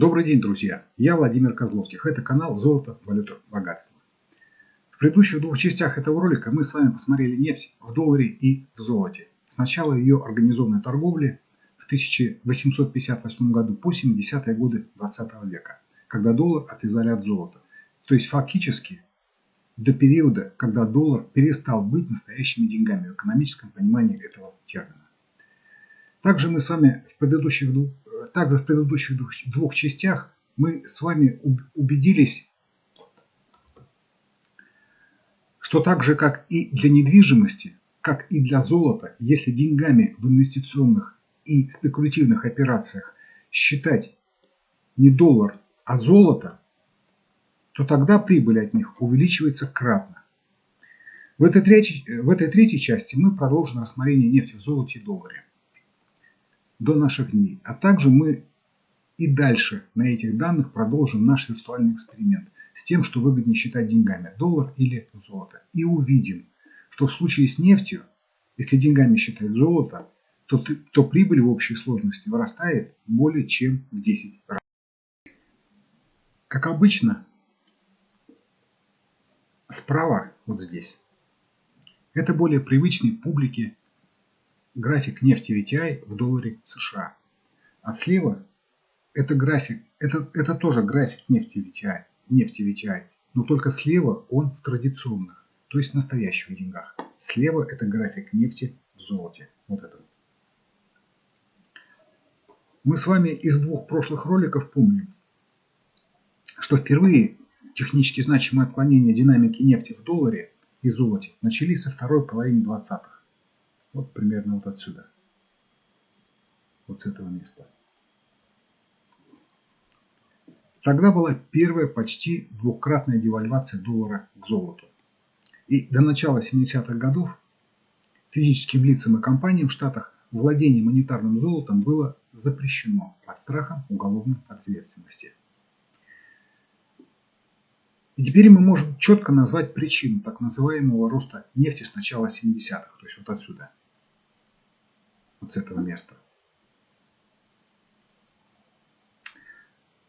Добрый день, друзья! Я Владимир Козловских. Это канал «Золото, валюта, богатство». В предыдущих двух частях этого ролика мы с вами посмотрели нефть в долларе и в золоте. С начала ее организованной торговли в 1858 году по 70-е годы 20 века, когда доллар отвязали от золота. То есть фактически до периода, когда доллар перестал быть настоящими деньгами в экономическом понимании этого термина. Также мы с вами в предыдущих двух частях мы с вами убедились, что так же, как и для недвижимости, как и для золота, если деньгами в инвестиционных и спекулятивных операциях считать не доллар, а золото, то тогда прибыль от них увеличивается кратно. В этой третьей части мы продолжим рассмотрение нефти в золоте и долларе до наших дней. А также мы и дальше на этих данных продолжим наш виртуальный эксперимент с тем, что выгоднее считать деньгами, доллар или золото. И увидим, что в случае с нефтью, если деньгами считать золото, то прибыль в общей сложности вырастает более чем в 10 раз. Как обычно, справа, вот здесь, это более привычный публике график нефти VTI в долларе США. А слева это тоже график нефти VTI, но только слева он в традиционных, то есть настоящих деньгах. Слева это график нефти в золоте. Вот это. Мы с вами из двух прошлых роликов помним, что впервые технически значимые отклонения динамики нефти в долларе и золоте начались со второй половины 20-х. Вот примерно вот отсюда. Вот с этого места. Тогда была первая почти двукратная девальвация доллара к золоту. И до начала 70-х годов физическим лицам и компаниям в Штатах владение монетарным золотом было запрещено под страхом уголовной ответственности. И теперь мы можем четко назвать причину так называемого роста нефти с начала 70-х, то есть вот отсюда, вот с этого места.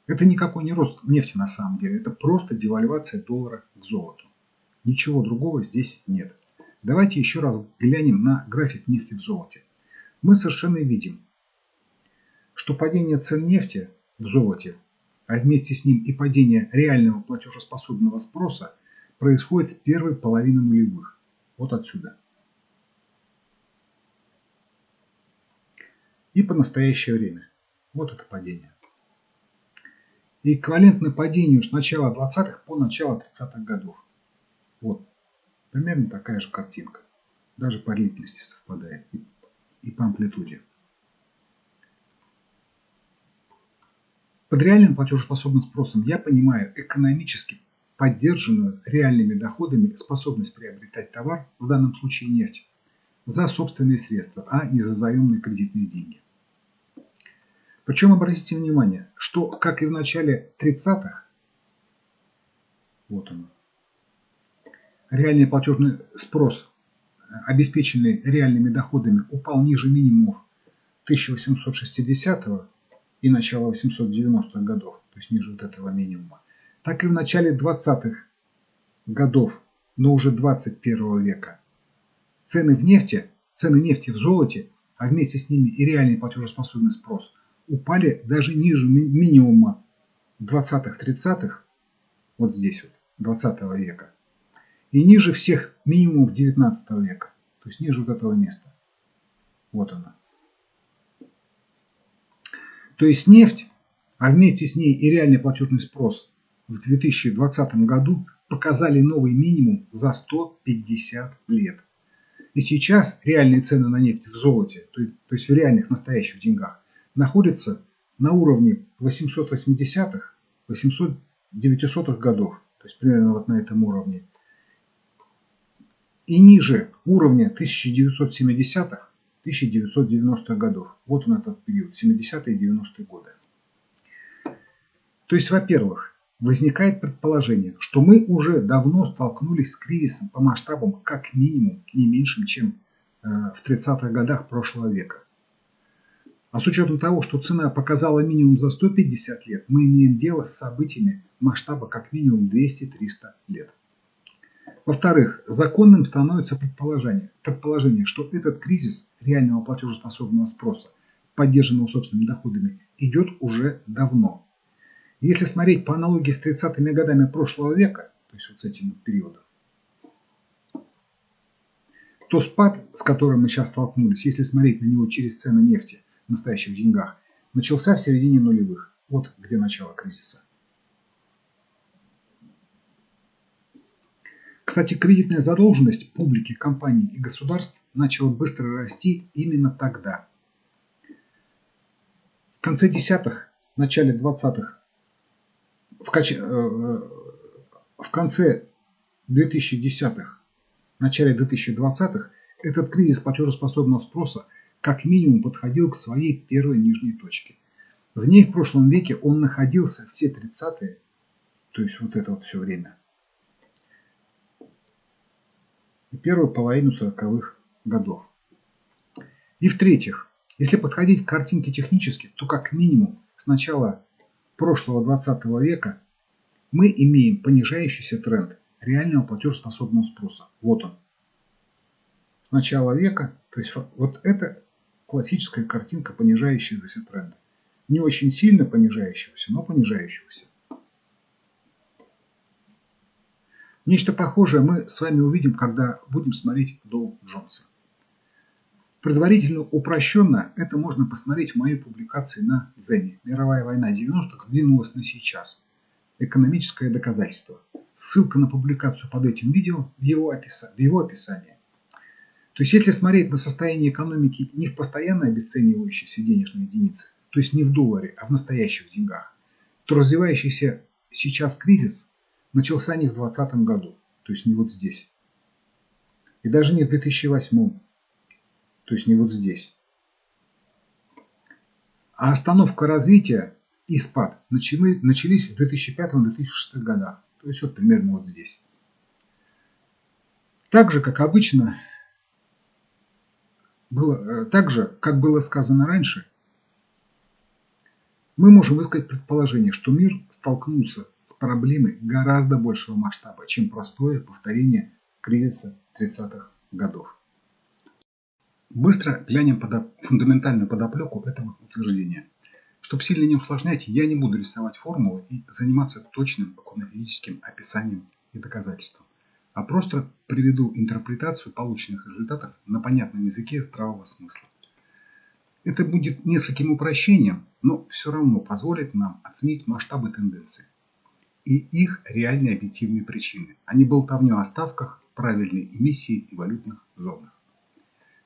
Это никакой не рост нефти на самом деле, это просто девальвация доллара к золоту. Ничего другого здесь нет. Давайте еще раз глянем на график нефти в золоте. Мы совершенно видим, что падение цен нефти в золоте, а вместе с ним и падение реального платежеспособного спроса происходит с первой половины нулевых. Вот отсюда. И по настоящее время. Вот это падение. И эквивалентно падению с начала 20-х по начало 30-х годов. Вот. Примерно такая же картинка. Даже по длительности совпадает. И по амплитуде. Под реальным платежеспособным спросом я понимаю экономически поддержанную реальными доходами способность приобретать товар, в данном случае нефть, за собственные средства, а не за заемные кредитные деньги. Причем обратите внимание, что, как и в начале 30-х, вот он, реальный платежный спрос, обеспеченный реальными доходами, упал ниже минимумов 1860 и начала 890-х годов, то есть ниже вот этого минимума, так и в начале 20-х годов, но уже 21 века, цены нефти в золоте, а вместе с ними и реальный платежеспособный спрос, упали даже ниже минимума 20-30-х, вот здесь вот, 20 века, и ниже всех минимумов 19 века, то есть ниже вот этого места. Вот она. То есть нефть, а вместе с ней и реальный платежный спрос в 2020 году показали новый минимум за 150 лет. И сейчас реальные цены на нефть в золоте, то есть в реальных настоящих деньгах, находятся на уровне 880-х, 900-х годов, то есть примерно вот на этом уровне, и ниже уровня 1970-х, 1990-х годов. Вот он этот период, 70-е и 90-е годы. То есть, во-первых, возникает предположение, что мы уже давно столкнулись с кризисом по масштабам как минимум не меньшим, чем в 30-х годах прошлого века. А с учетом того, что цена показала минимум за 150 лет, мы имеем дело с событиями масштаба как минимум 200-300 лет. Во-вторых, законным становится предположение, что этот кризис реального платежеспособного спроса, поддержанного собственными доходами, идет уже давно. Если смотреть по аналогии с 30-ми годами прошлого века, то есть вот с этим периодом, то спад, с которым мы сейчас столкнулись, если смотреть на него через цены нефти в настоящих деньгах, начался в середине нулевых. Вот где начало кризиса. Кстати, кредитная задолженность публики, компаний и государств начала быстро расти именно тогда. В конце десятых, начале 20-х, в конце 2010-х, начале 2020-х этот кризис платежеспособного спроса как минимум подходил к своей первой нижней точке. В ней в прошлом веке он находился все 30-е, то есть вот это вот все время, и первую половину 40-х годов. И в-третьих, если подходить к картинке технически, то как минимум с начала прошлого 20 века мы имеем понижающийся тренд реального платежеспособного спроса. Вот он. С начала века, то есть вот это классическая картинка понижающегося тренда. Не очень сильно понижающегося, но понижающегося. Нечто похожее мы с вами увидим, когда будем смотреть Доу Джонса. Предварительно упрощенно это можно посмотреть в моей публикации на Дзене. Мировая война 90-х сдвинулась на сейчас. Экономическое доказательство. Ссылка на публикацию под этим видео в его описании. То есть, если смотреть на состояние экономики не в постоянно обесценивающейся денежной единице, то есть не в долларе, а в настоящих деньгах, то развивающийся сейчас кризис начался не в 2020 году, то есть не вот здесь. И даже не в 2008, то есть не вот здесь. А остановка развития и спад начались в 2005-2006 годах, то есть вот примерно вот здесь. Так же, как обычно, как было сказано раньше, мы можем высказать предположение, что мир столкнулся с проблемой гораздо большего масштаба, чем простое повторение кризиса 30-х годов. Быстро глянем фундаментальную подоплеку этого утверждения. Чтобы сильно не усложнять, я не буду рисовать формулы и заниматься точным экономическим описанием и доказательством, а просто приведу интерпретацию полученных результатов на понятном языке здравого смысла. Это будет нескольким упрощением, но все равно позволит нам оценить масштабы тенденций и их реальные объективные причины, а не болтовню о ставках, правильной эмиссии и валютных зонах.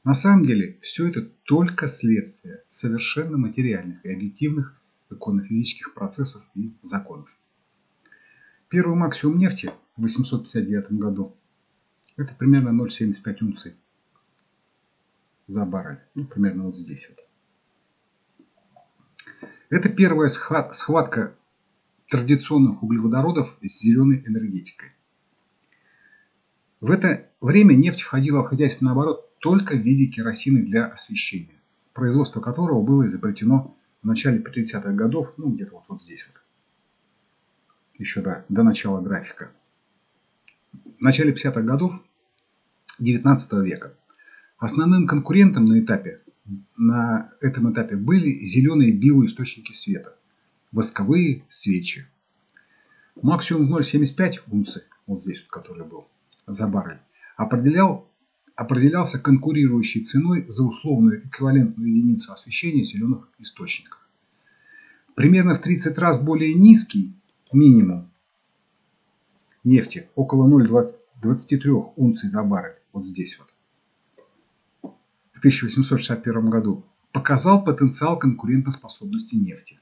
На самом деле, все это только следствие совершенно материальных и объективных экономических процессов и законов. Первый максимум нефти в 859 году – это примерно 0,75 унций за баррель. Ну, примерно вот здесь вот. Это первая схватка традиционных углеводородов с зеленой энергетикой. В это время нефть входила в хозяйственный оборот только в виде керосина для освещения, производство которого было изобретено в начале 50-х годов, ну где-то вот здесь вот, еще до начала графика. В начале 50-х годов 19 века. Основным конкурентом на этом этапе были зеленые биоисточники света, восковые свечи. Максимум 0,75 унции, вот здесь вот, который был, за баррель, определялся конкурирующей ценой за условную эквивалентную единицу освещения зеленых источников. Примерно в 30 раз более низкий минимум нефти, около 0,23 унций за баррель, вот здесь вот, в 1861 году, показал потенциал конкурентоспособности нефти.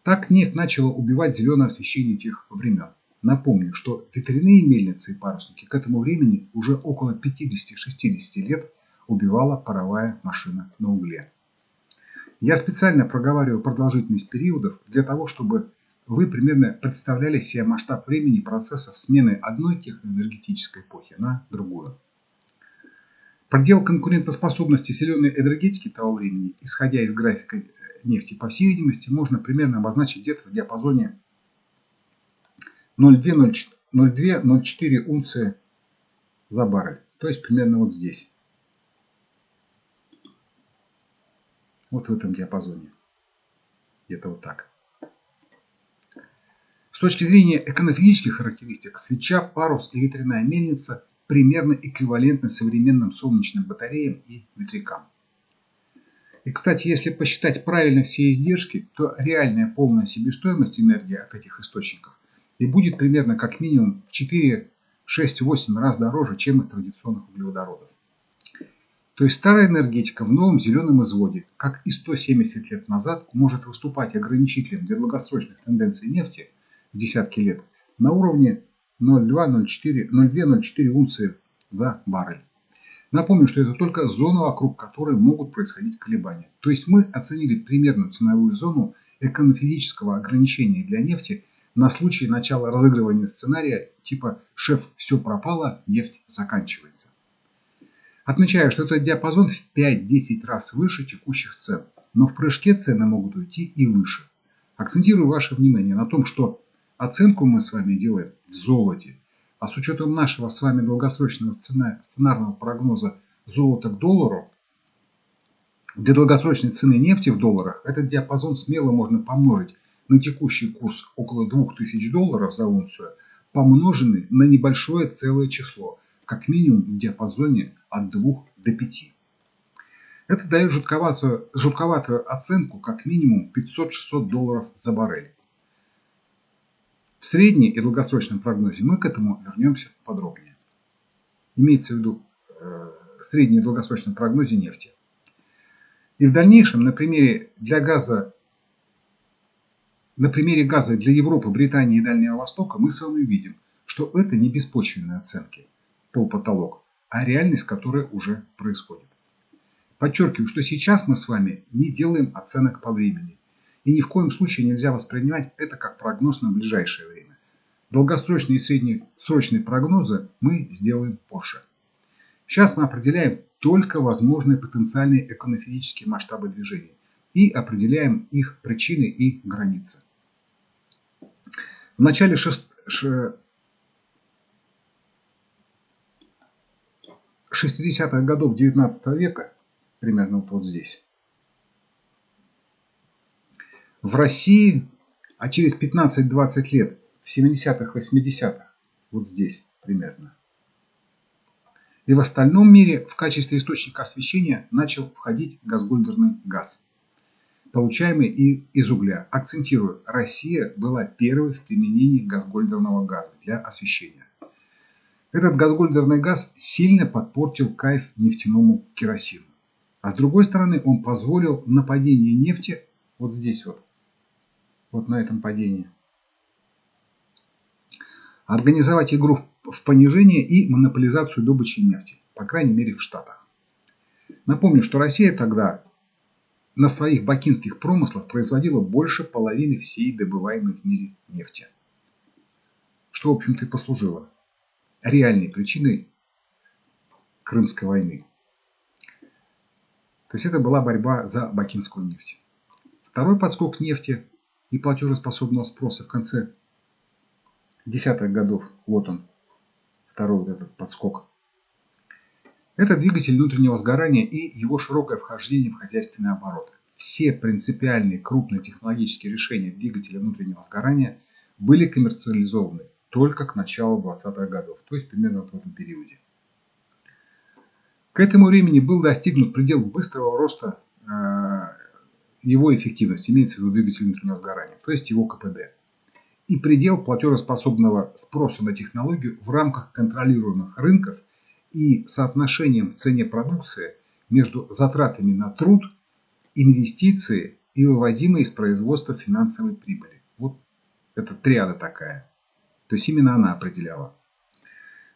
Так нефть начала убивать зеленое освещение тех времен. Напомню, что ветряные мельницы и парусники к этому времени уже около 50-60 лет убивала паровая машина на угле. Я специально проговариваю продолжительность периодов для того, чтобы вы примерно представляли себе масштаб времени процессов смены одной техноэнергетической эпохи на другую. Предел конкурентоспособности зеленой энергетики того времени, исходя из графика нефти, по всей видимости, можно примерно обозначить где-то в диапазоне 0,2-0,4 унции за баррель. То есть примерно вот здесь. Вот в этом диапазоне. Где-то вот так. С точки зрения экономических характеристик, свеча, парус и ветряная мельница примерно эквивалентны современным солнечным батареям и ветрякам. И, кстати, если посчитать правильно все издержки, то реальная полная себестоимость энергии от этих источников и будет примерно как минимум в 4, 6, 8 раз дороже, чем из традиционных углеводородов. То есть старая энергетика в новом зеленом изводе, как и 170 лет назад, может выступать ограничителем для долгосрочных тенденций нефти в десятки лет на уровне 0,2-0,4 унции за баррель. Напомню, что это только зона, вокруг которой могут происходить колебания. То есть мы оценили примерную ценовую зону экономического ограничения для нефти на случай начала разыгрывания сценария типа «Шеф, все пропало, нефть заканчивается». Отмечаю, что этот диапазон в 5-10 раз выше текущих цен, но в прыжке цены могут уйти и выше. Акцентирую ваше внимание на том, что оценку мы с вами делаем в золоте, а с учетом нашего с вами долгосрочного сценарного прогноза золота к доллару, для долгосрочной цены нефти в долларах этот диапазон смело можно помножить на текущий курс около $2000 за унцию, помноженный на небольшое целое число, как минимум в диапазоне от 2 до 5. Это дает жутковатую оценку как минимум $500-600 за баррель. В среднем и долгосрочном прогнозе мы к этому вернемся подробнее. Имеется в виду среднем и долгосрочном прогнозе нефти. И в дальнейшем на примере газа для Европы, Британии и Дальнего Востока мы с вами увидим, что это не беспочвенные оценки, пол-потолок, а реальность, которая уже происходит. Подчеркиваю, что сейчас мы с вами не делаем оценок по времени. И ни в коем случае нельзя воспринимать это как прогноз на ближайшее время. Долгосрочные и среднесрочные прогнозы мы сделаем позже. Сейчас мы определяем только возможные потенциальные экономические масштабы движения и определяем их причины и границы. В начале 60-х годов 19 века, примерно вот здесь, в России, а через 15-20 лет, в 70-х, 80-х, вот здесь примерно, и в остальном мире в качестве источника освещения начал входить газгольдерный газ, получаемый из угля. Акцентирую, Россия была первой в применении газгольдерного газа для освещения. Этот газгольдерный газ сильно подпортил кайф нефтяному керосину. А с другой стороны, он позволил на падение нефти, вот здесь вот на этом падении, организовать игру в понижение и монополизацию добычи нефти, по крайней мере в Штатах. Напомню, что Россия тогда на своих бакинских промыслах производила больше половины всей добываемой в мире нефти. Что, в общем-то, и послужило реальной причиной Крымской войны. То есть это была борьба за бакинскую нефть. Второй подскок нефти и платежеспособного спроса в конце десятых годов, вот он, второй вот этот подскок. Это двигатель внутреннего сгорания и его широкое вхождение в хозяйственный оборот. Все принципиальные крупные технологические решения двигателя внутреннего сгорания были коммерциализованы только к началу 20-х годов, то есть примерно в этом периоде. К этому времени был достигнут предел быстрого роста его эффективности, имеется в виду двигатель внутреннего сгорания, то есть его КПД. И предел платежеспособного спроса на технологию в рамках контролируемых рынков и соотношением в цене продукции между затратами на труд, инвестиции и выводимой из производства финансовой прибыли. Вот это триада такая. То есть именно она определяла.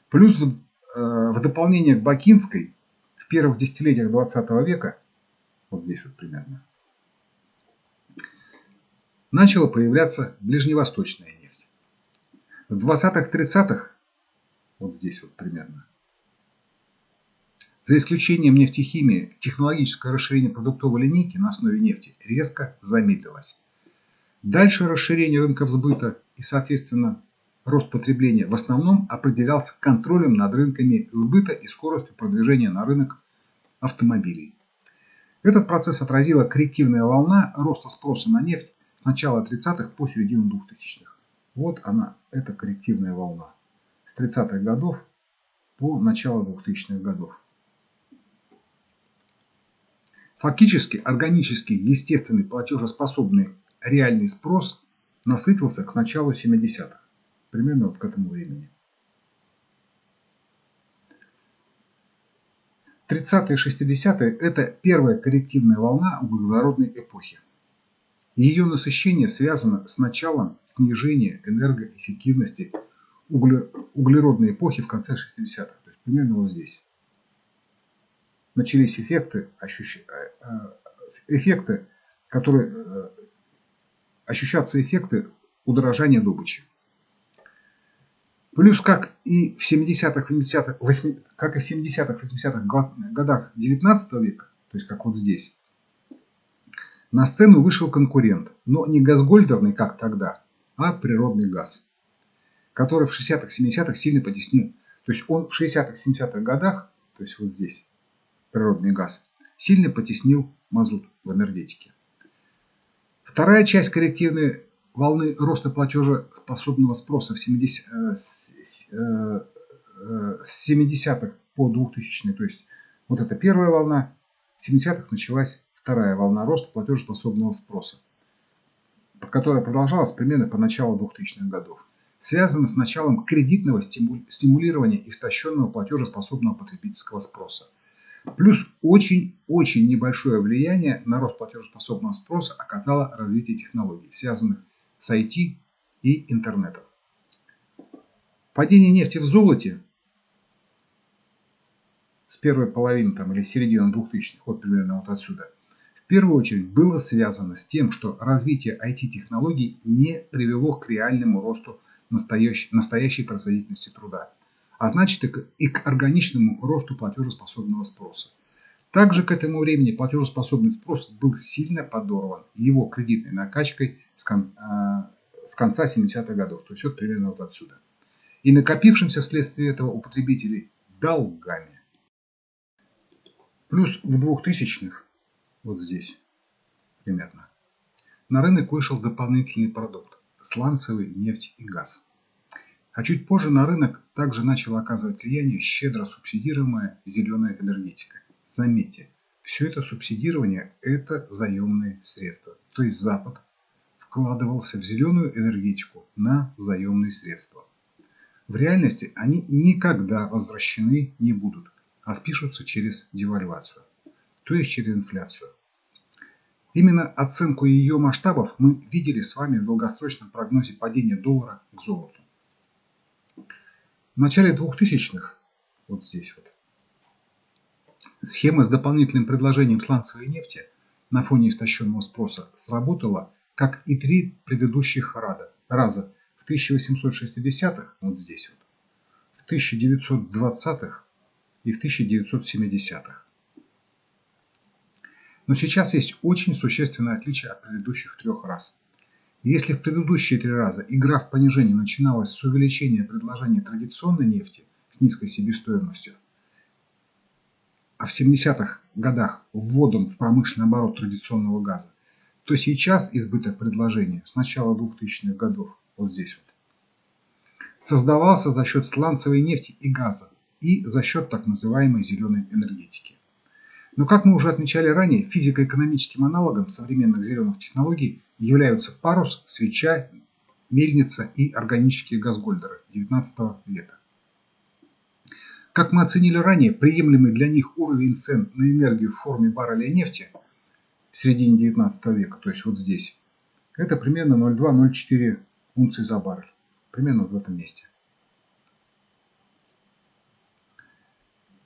Плюс в дополнение к бакинской в первых десятилетиях 20 века, вот здесь вот примерно, начала появляться ближневосточная нефть. В 20-30-х, вот здесь вот примерно, За исключением нефтехимии, технологическое расширение продуктовой линейки на основе нефти резко замедлилось. Дальше расширение рынков сбыта и, соответственно, рост потребления в основном определялся контролем над рынками сбыта и скоростью продвижения на рынок автомобилей. Этот процесс отразила коррективная волна роста спроса на нефть с начала 30-х по середину 2000-х. Вот она, эта коррективная волна. С 30-х годов по начало 2000-х годов. Фактически, органический, естественный, платежеспособный реальный спрос насытился к началу 70-х. Примерно вот к этому времени. 30-е и 60-е – это первая коррективная волна углеводородной эпохи. Ее насыщение связано с началом снижения энергоэффективности углеродной эпохи в конце 60-х. То есть примерно вот здесь. Начались ощущаться эффекты удорожания добычи. Плюс, как и в 70-х, 80-х годах 19 века, то есть как вот здесь, на сцену вышел конкурент, но не газгольдерный, как тогда, а природный газ, который в 60-х, 70-х сильно потеснил. То есть он в 60-х, 70-х годах, то есть вот здесь, природный газ, сильно потеснил мазут в энергетике. Вторая часть коррективной волны роста платежеспособного спроса с 70-х по 2000-е, то есть вот это первая волна, в 70-х началась вторая волна роста платежеспособного спроса, которая продолжалась примерно по началу 2000-х годов, связана с началом кредитного стимулирования истощенного платежеспособного потребительского спроса. Плюс очень-очень небольшое влияние на рост платежеспособного спроса оказало развитие технологий, связанных с IT и интернетом. Падение нефти в золоте с первой половины или середины 2000-х, вот примерно вот отсюда, в первую очередь было связано с тем, что развитие IT-технологий не привело к реальному росту настоящей производительности труда, а значит и к органичному росту платежеспособного спроса. Также к этому времени платежеспособный спрос был сильно подорван его кредитной накачкой с конца 70-х годов, то есть вот примерно вот отсюда, и накопившимся вследствие этого у потребителей долгами. Плюс в 2000-х, вот здесь примерно, на рынок вышел дополнительный продукт – сланцевый нефть и газ. А чуть позже на рынок также начала оказывать влияние щедро субсидируемая зеленая энергетика. Заметьте, все это субсидирование – это заемные средства. То есть Запад вкладывался в зеленую энергетику на заемные средства. В реальности они никогда возвращены не будут, а спишутся через девальвацию, то есть через инфляцию. Именно оценку ее масштабов мы видели с вами в долгосрочном прогнозе падения доллара к золоту. В начале 2000-х, вот здесь вот, схема с дополнительным предложением сланцевой нефти на фоне истощенного спроса сработала, как и три предыдущих раза в 1860-х, вот здесь вот, в 1920-х и в 1970-х. Но сейчас есть очень существенное отличие от предыдущих трех раз. Если в предыдущие три раза игра в понижение начиналась с увеличения предложения традиционной нефти с низкой себестоимостью, а в 70-х годах вводом в промышленный оборот традиционного газа, то сейчас избыток предложения с начала 2000-х годов, вот здесь вот, создавался за счет сланцевой нефти и газа и за счет так называемой зеленой энергетики. Но, как мы уже отмечали ранее, физико-экономическим аналогом современных зеленых технологий являются парус, свеча, мельница и органические газгольдеры XIX века. Как мы оценили ранее, приемлемый для них уровень цен на энергию в форме барреля нефти в середине XIX века, то есть вот здесь, это примерно 0,2-0,4 унции за баррель. Примерно вот в этом месте.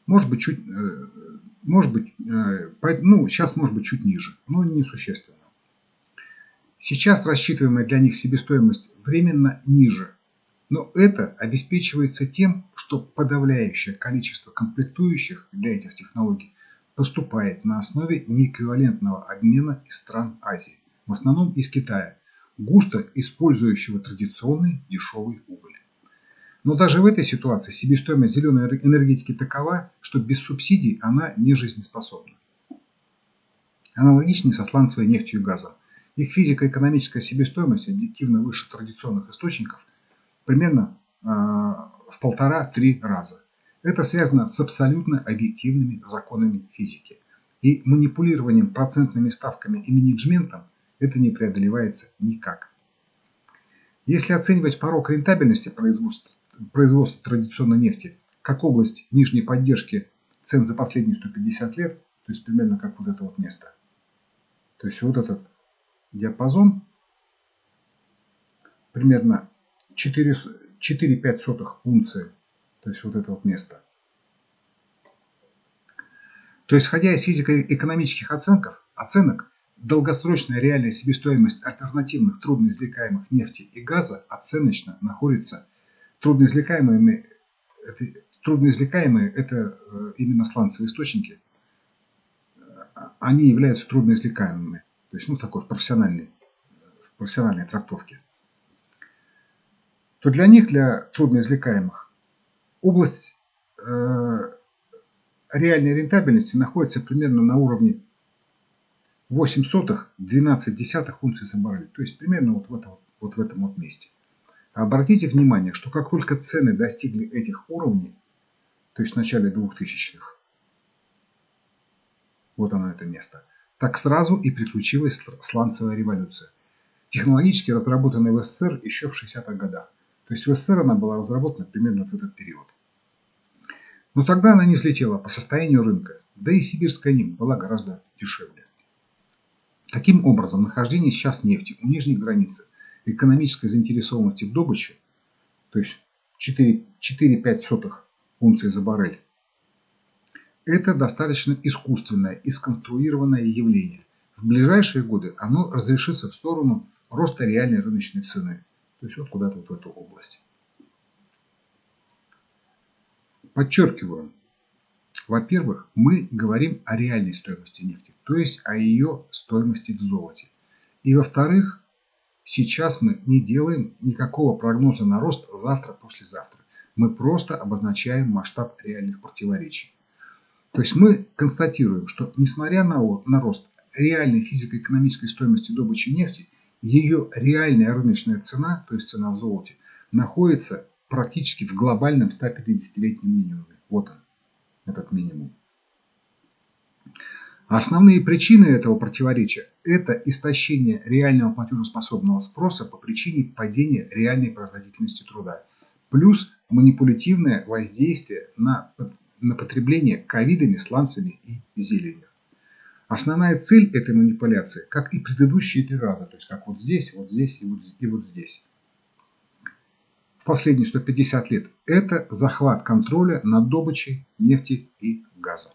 Может быть, сейчас может быть чуть ниже, но несущественно. Сейчас рассчитываемая для них себестоимость временно ниже Но это обеспечивается тем, что подавляющее количество комплектующих для этих технологий поступает на основе неэквивалентного обмена из стран Азии, в основном из Китая, густо использующего традиционный дешевый уголь. Но даже в этой ситуации себестоимость зеленой энергетики такова, что без субсидий она не жизнеспособна. Аналогичнее со сланцевой нефтью и газом. Их физико-экономическая себестоимость объективно выше традиционных источников примерно в 1,5–3 раза. Это связано с абсолютно объективными законами физики. И манипулированием процентными ставками и менеджментом это не преодолевается никак. Если оценивать порог рентабельности производства традиционной нефти как область нижней поддержки цен за последние 150 лет, то есть примерно как вот это вот место. То есть вот этот диапазон примерно 4,5 унции, то есть вот это вот место. То есть, исходя из физико-экономических оценок, долгосрочная реальная себестоимость альтернативных трудноизвлекаемых нефти и газа оценочно находится трудноизвлекаемые это именно сланцевые источники, они являются трудноизвлекаемыми, то есть в такой профессиональной трактовке. То для них, для трудноизвлекаемых, область реальной рентабельности находится примерно на уровне 0,08–12 унции за баррель, то есть примерно вот в этом вот месте. Обратите внимание, что как только цены достигли этих уровней, то есть в начале 2000-х, вот оно это место, так сразу и приключилась сланцевая революция, технологически разработанная в СССР еще в 60-х годах. То есть в СССР она была разработана примерно в этот период. Но тогда она не взлетела по состоянию рынка, да и сибирская нефть была гораздо дешевле. Таким образом, нахождение сейчас нефти у нижней границы экономической заинтересованности в добыче, то есть 4,5 унции за баррель, это достаточно искусственное и сконструированное явление. В ближайшие годы оно разрешится в сторону роста реальной рыночной цены, то есть вот куда-то вот в эту область. Подчеркиваю, во-первых, мы говорим о реальной стоимости нефти, то есть о ее стоимости в золоте. И во-вторых, сейчас мы не делаем никакого прогноза на рост завтра-послезавтра. Мы просто обозначаем масштаб реальных противоречий. То есть мы констатируем, что несмотря на рост реальной физико-экономической стоимости добычи нефти, ее реальная рыночная цена, то есть цена в золоте, находится практически в глобальном 150-летнем минимуме. Вот он, этот минимум. Основные причины этого противоречия – это истощение реального платежеспособного спроса по причине падения реальной производительности труда, плюс манипулятивное воздействие на потребление ковидами, сланцами и зеленью. Основная цель этой манипуляции, как и предыдущие 3 раза, то есть как вот здесь и вот здесь, в последние 150 лет, это захват контроля над добычей нефти и газа.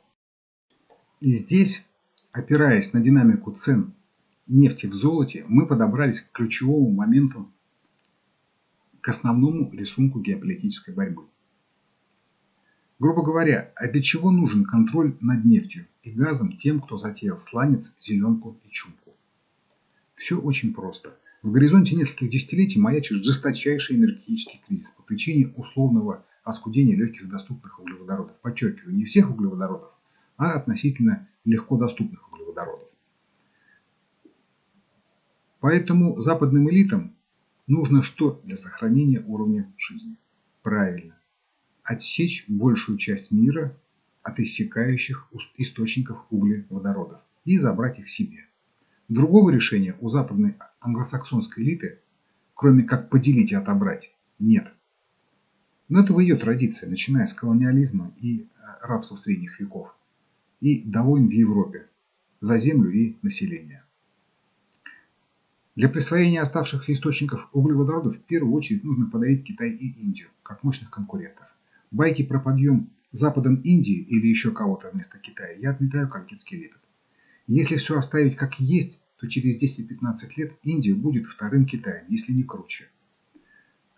И здесь, опираясь на динамику цен нефти в золоте, мы подобрались к ключевому моменту, к основному рисунку геополитической борьбы. Грубо говоря, а для чего нужен контроль над нефтью и газом тем, кто затеял сланец, зеленку и чумку? Все очень просто. В горизонте нескольких десятилетий маячит жесточайший энергетический кризис по причине условного оскудения легких доступных углеводородов. Подчеркиваю, не всех углеводородов, а относительно легко доступных углеводородов. Поэтому западным элитам нужно что для сохранения уровня жизни? Правильно. Отсечь большую часть мира от иссякающих источников углеводородов и забрать их себе. Другого решения у западной англосаксонской элиты, кроме как поделить и отобрать, нет. Но это в ее традиции, начиная с колониализма и рабства средних веков, и до войн в Европе за землю и население. Для присвоения оставшихся источников углеводородов в первую очередь нужно подавить Китай и Индию, как мощных конкурентов. Байки про подъем Западом Индии или еще кого-то вместо Китая я отметаю как детский лепет. Если все оставить как есть, то через 10-15 лет Индия будет вторым Китаем, если не круче.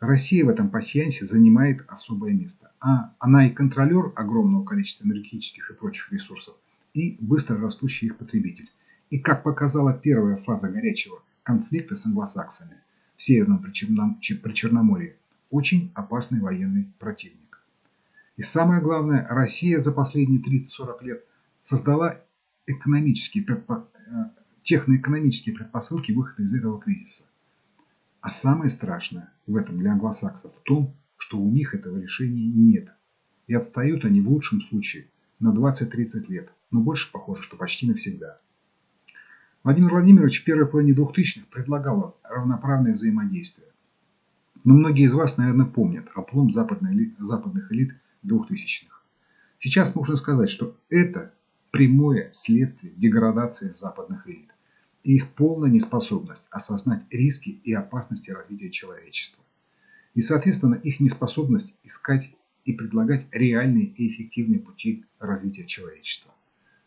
Россия в этом пасьянсе занимает особое место. Она и контролер огромного количества энергетических и прочих ресурсов, и быстро растущий их потребитель. И как показала первая фаза горячего конфликта с англосаксами в Северном Причерноморье, очень опасный военный противник. И самое главное, Россия за последние 30-40 лет создала техноэкономические предпосылки выхода из этого кризиса. А самое страшное в этом для англосаксов в том, что у них этого решения нет. И отстают они в лучшем случае на 20-30 лет, но больше похоже, что почти навсегда. Владимир Владимирович в первой половине 2000-х предлагал равноправное взаимодействие. Но многие из вас, наверное, помнят оплом западных элит 2000-х. Сейчас можно сказать, что это прямое следствие деградации западных элит и их полная неспособность осознать риски и опасности развития человечества. И, соответственно, их неспособность искать и предлагать реальные и эффективные пути развития человечества.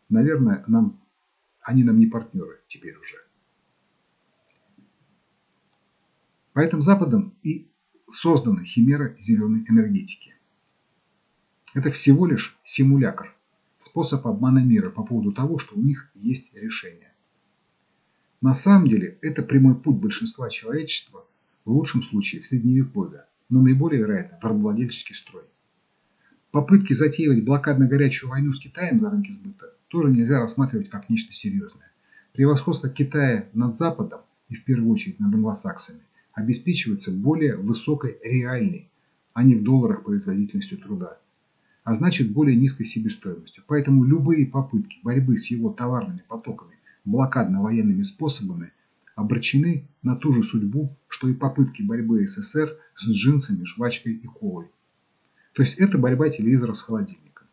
Наверное, они нам не партнеры теперь уже. Поэтому Западом и создана химера зеленой энергетики. Это всего лишь симулятор, способ обмана мира по поводу того, что у них есть решение. На самом деле, это прямой путь большинства человечества, в лучшем случае в средневековье, но наиболее вероятно в рабовладельческий строй. Попытки затеивать блокадно-горячую войну с Китаем за рынки сбыта тоже нельзя рассматривать как нечто серьезное. Превосходство Китая над Западом, и в первую очередь над англосаксами, обеспечивается более высокой реальной, а не в долларах производительностью труда, а значит более низкой себестоимостью. Поэтому любые попытки борьбы с его товарными потоками блокадно-военными способами обречены на ту же судьбу, что и попытки борьбы СССР с джинсами, жвачкой и колой. То есть это борьба телевизора с холодильником.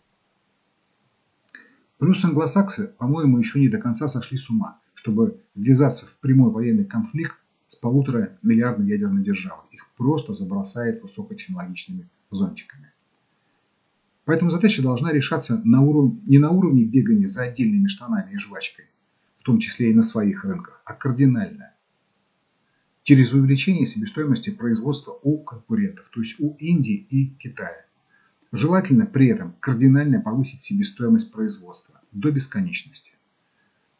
Плюс англосаксы, по-моему, еще не до конца сошли с ума, чтобы ввязаться в прямой военный конфликт с 1,5 миллиардной ядерной державой. Их просто забросает высокотехнологичными зонтиками. Поэтому задача должна решаться не на уровне бегания за отдельными штанами и жвачкой, в том числе и на своих рынках, а кардинально. Через увеличение себестоимости производства у конкурентов, то есть у Индии и Китая. Желательно при этом кардинально повысить себестоимость производства до бесконечности,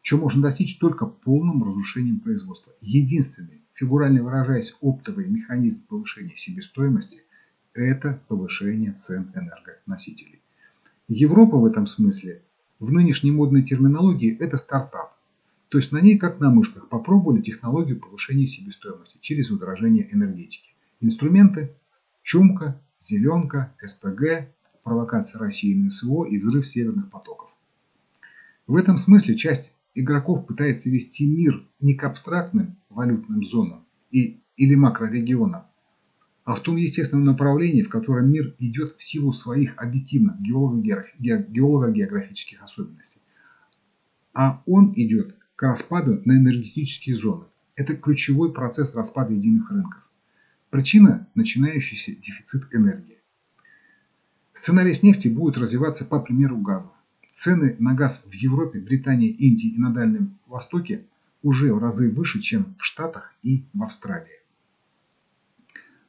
чего можно достичь только полным разрушением производства. Единственный, фигурально выражаясь, оптовый механизм повышения себестоимости – это повышение цен энергоносителей. Европа в этом смысле, в нынешней модной терминологии, это стартап. То есть на ней, как на мышках, попробовали технологию повышения себестоимости через удорожание энергетики. Инструменты – чумка, зеленка, СПГ, провокация России на СВО и взрыв северных потоков. В этом смысле часть игроков пытается вести мир не к абстрактным валютным зонам или макрорегионам, а в том естественном направлении, в котором мир идет в силу своих объективных геолого-географических особенностей. А он идет к распаду на энергетические зоны. Это ключевой процесс распада единых рынков. Причина – начинающийся дефицит энергии. Сценарий с нефти будет развиваться по примеру газа. Цены на газ в Европе, Британии, Индии и на Дальнем Востоке уже в разы выше, чем в Штатах и в Австралии.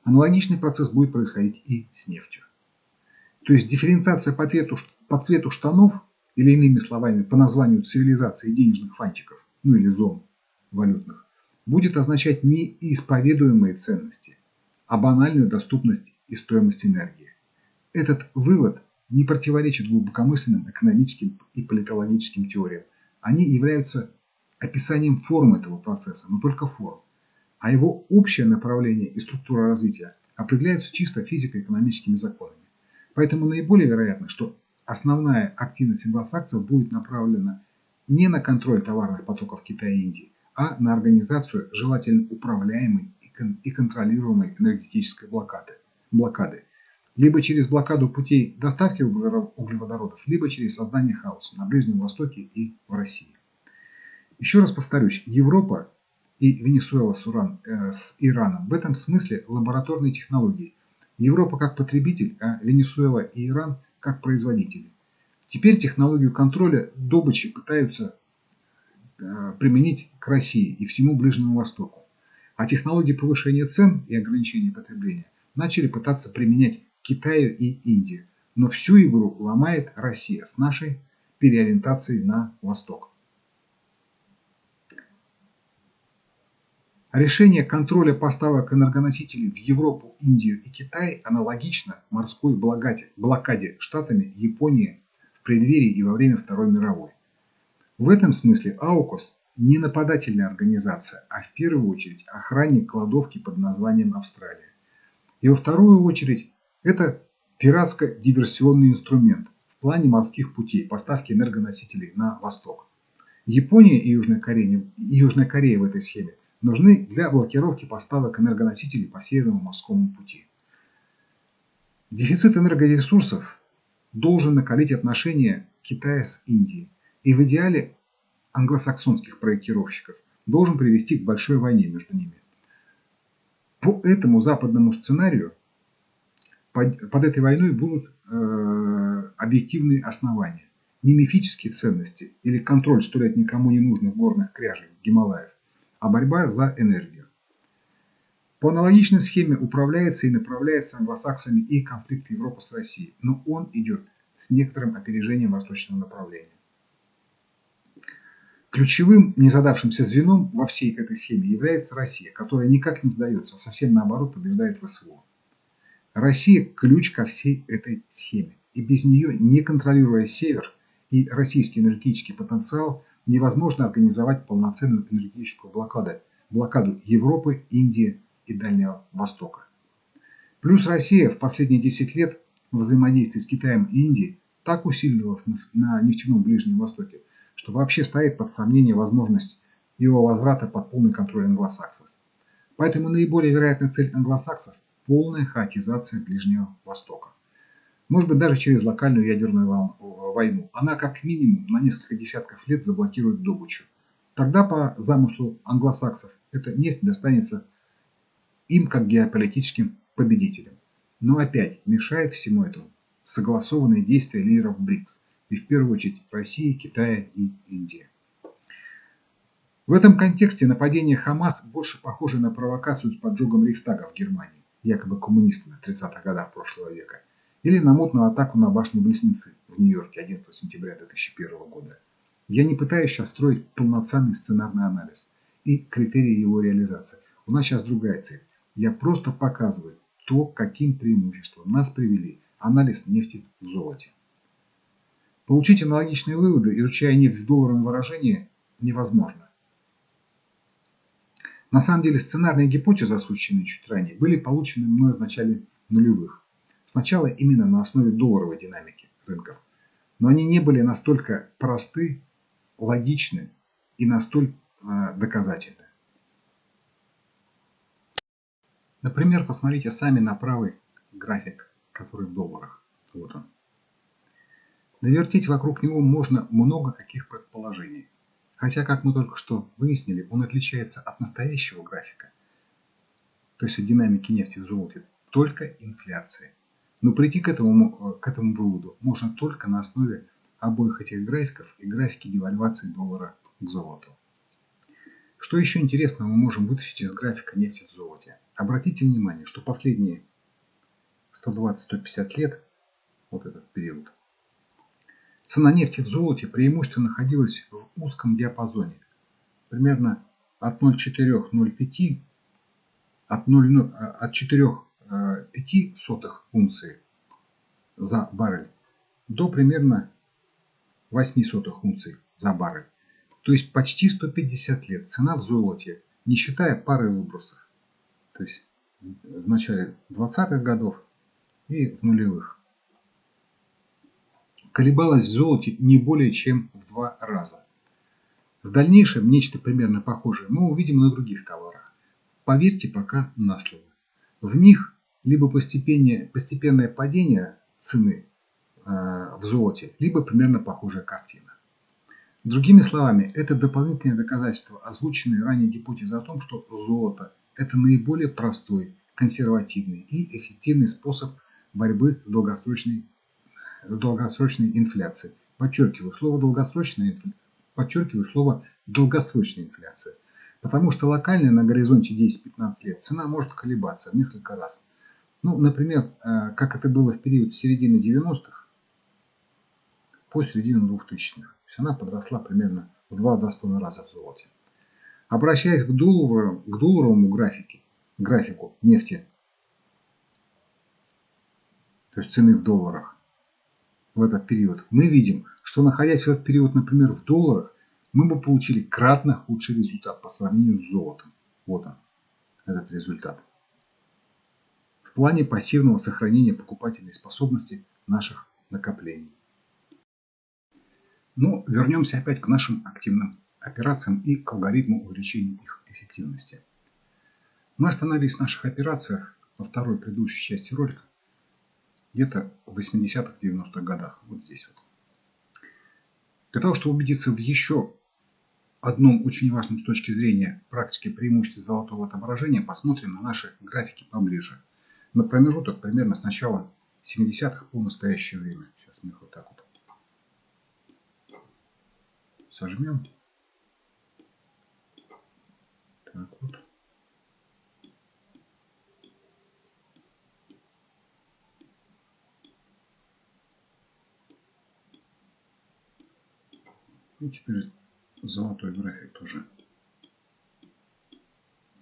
Аналогичный процесс будет происходить и с нефтью. То есть дифференциация по цвету штанов, или иными словами по названию цивилизации денежных фантиков, ну или зон валютных, будет означать не исповедуемые ценности, а банальную доступность и стоимость энергии. Этот вывод не противоречит глубокомысленным экономическим и политологическим теориям. Они являются описанием форм этого процесса, но только форм. А его общее направление и структура развития определяются чисто физико-экономическими законами. Поэтому наиболее вероятно, что основная активность англосаксов будет направлена не на контроль товарных потоков Китая и Индии, а на организацию желательно управляемой и контролируемой энергетической блокады. Либо через блокаду путей доставки углеводородов, либо через создание хаоса на Ближнем Востоке и в России. Еще раз повторюсь, Европа и Венесуэла с Ираном в этом смысле лабораторные технологии. Европа как потребитель, а Венесуэла и Иран как производители. Теперь технологию контроля добычи пытаются применить к России и всему Ближнему Востоку. А технологии повышения цен и ограничения потребления начали пытаться применять Китаю и Индию. Но всю игру ломает Россия с нашей переориентацией на восток. Решение контроля поставок энергоносителей в Европу, Индию и Китай аналогично морской блокаде штатами Японии в преддверии и во время Второй мировой. В этом смысле АУКУС не нападательная организация, а в первую очередь охранник кладовки под названием Австралия. И во вторую очередь это пиратско-диверсионный инструмент в плане морских путей поставки энергоносителей на восток. Япония и Южная Корея в этой схеме нужны для блокировки поставок энергоносителей по Северному морскому пути. Дефицит энергоресурсов должен накалить отношения Китая с Индией и в идеале англосаксонских проектировщиков должен привести к большой войне между ними. По этому западному сценарию под этой войной будут объективные основания. Не мифические ценности или контроль 100 лет никому не нужных горных кряжей Гималаев, а борьба за энергию. По аналогичной схеме управляется и направляется англосаксами и конфликт Европы с Россией, но он идет с некоторым опережением восточного направления. Ключевым незадавшимся звеном во всей этой схеме является Россия, которая никак не сдается, а совсем наоборот побеждает в СВО. Россия – ключ ко всей этой схеме, и без нее, не контролируя север и российский энергетический потенциал, невозможно организовать полноценную энергетическую блокаду Европы, Индии и Дальнего Востока. Плюс Россия в последние 10 лет в взаимодействии с Китаем и Индией так усиливалась на нефтяном Ближнем Востоке, что вообще ставит под сомнение возможность его возврата под полный контроль англосаксов. Поэтому наиболее вероятная цель англосаксов – полная хаотизация Ближнего Востока. Может быть, даже через локальную ядерную войну. Она как минимум на несколько десятков лет заблокирует добычу. Тогда по замыслу англосаксов эта нефть достанется им как геополитическим победителям. Но опять мешает всему этому согласованные действия лидеров БРИКС, и в первую очередь России, Китая и Индии. В этом контексте нападение Хамас больше похоже на провокацию с поджогом Рейхстага в Германии, якобы коммунистами в 30-х годах прошлого века, или на мутную атаку на башню-близнецы в Нью-Йорке 11 сентября 2001 года. Я не пытаюсь сейчас строить полноценный сценарный анализ и критерии его реализации. У нас сейчас другая цель. Я просто показываю то, каким преимуществом нас привели анализ нефти в золоте. Получить аналогичные выводы, изучая нефть в долларовом выражении, невозможно. На самом деле сценарные гипотезы, озвученные чуть ранее, были получены мной в начале нулевых. Сначала именно на основе долларовой динамики рынков. Но они не были настолько просты, логичны и настолько доказательны. Например, посмотрите сами на правый график, который в долларах. Вот он. Навертеть вокруг него можно много каких предположений. Хотя, как мы только что выяснили, он отличается от настоящего графика, то есть от динамики нефти в золоте, только инфляцией. Но прийти к этому выводу можно только на основе обоих этих графиков и графики девальвации доллара к золоту. Что еще интересного мы можем вытащить из графика нефти в золоте? Обратите внимание, что последние 120-150 лет, вот этот период, цена нефти в золоте преимущественно находилась в узком диапазоне, примерно от 0,4-0,5, от 4,5 унции за баррель до примерно 0,08 унции за баррель. То есть почти 150 лет цена в золоте, не считая пары выбросов, то есть в начале 20-х годов и в нулевых, колебалась в золоте не более чем в 2 раза. В дальнейшем нечто примерно похожее мы увидим на других товарах. Поверьте пока на слово. В них либо постепенное падение цены в золоте, либо примерно похожая картина. Другими словами, это дополнительное доказательство озвученной ранее гипотезы о том, что золото – это наиболее простой, консервативный и эффективный способ борьбы с долгосрочной инфляцией. Подчеркиваю слово долгосрочная инфляция. Потому что локально на горизонте 10-15 лет цена может колебаться в несколько раз. Ну, например, как это было в период с середины 90-х по середину 2000-х. То есть она подросла примерно в 2-2,5 раза в золоте. Обращаясь к долларовому графику нефти, то есть цены в долларах в этот период, мы видим, что находясь в этот период, например, в долларах, мы бы получили кратно худший результат по сравнению с золотом. Вот он, этот результат. В плане пассивного сохранения покупательной способности наших накоплений. Но вернемся опять к нашим активным операциям и к алгоритму увеличения их эффективности. Мы остановились в наших операциях во второй предыдущей части ролика, где-то в 80-х, 90-х годах, вот здесь вот. Для того, чтобы убедиться в еще одном очень важном с точки зрения практики преимуществе золотого отображения, посмотрим на наши графики поближе. На промежуток примерно с начала 70-х по настоящее время. Сейчас мы их вот так вот сожмем. Так вот. И теперь золотой график тоже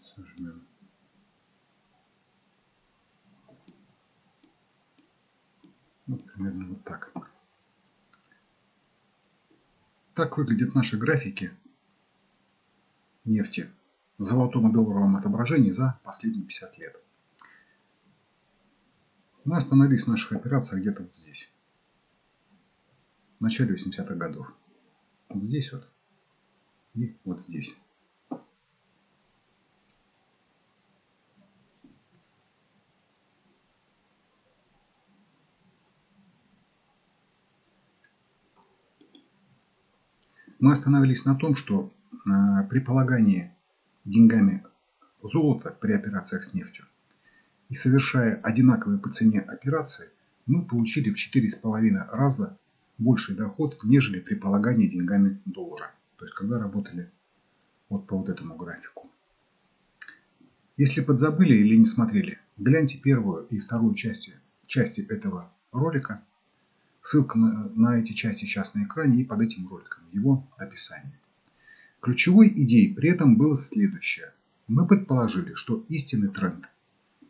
сожмем. Вот примерно вот так. Так выглядят наши графики нефти в золотом и долларовом отображении за последние 50 лет. Мы остановились в наших операциях где-то вот здесь, в начале 80-х годов. Вот здесь вот и вот здесь. Мы остановились на том, что при полагании деньгами золота при операциях с нефтью и совершая одинаковые по цене операции, мы получили в 4,5 раза больший доход, нежели при полагании деньгами доллара. То есть, когда работали вот по вот этому графику. Если подзабыли или не смотрели, гляньте первую и вторую части этого ролика. Ссылка на эти части сейчас на экране и под этим роликом в его описании. Ключевой идеей при этом было следующее. Мы предположили, что истинный тренд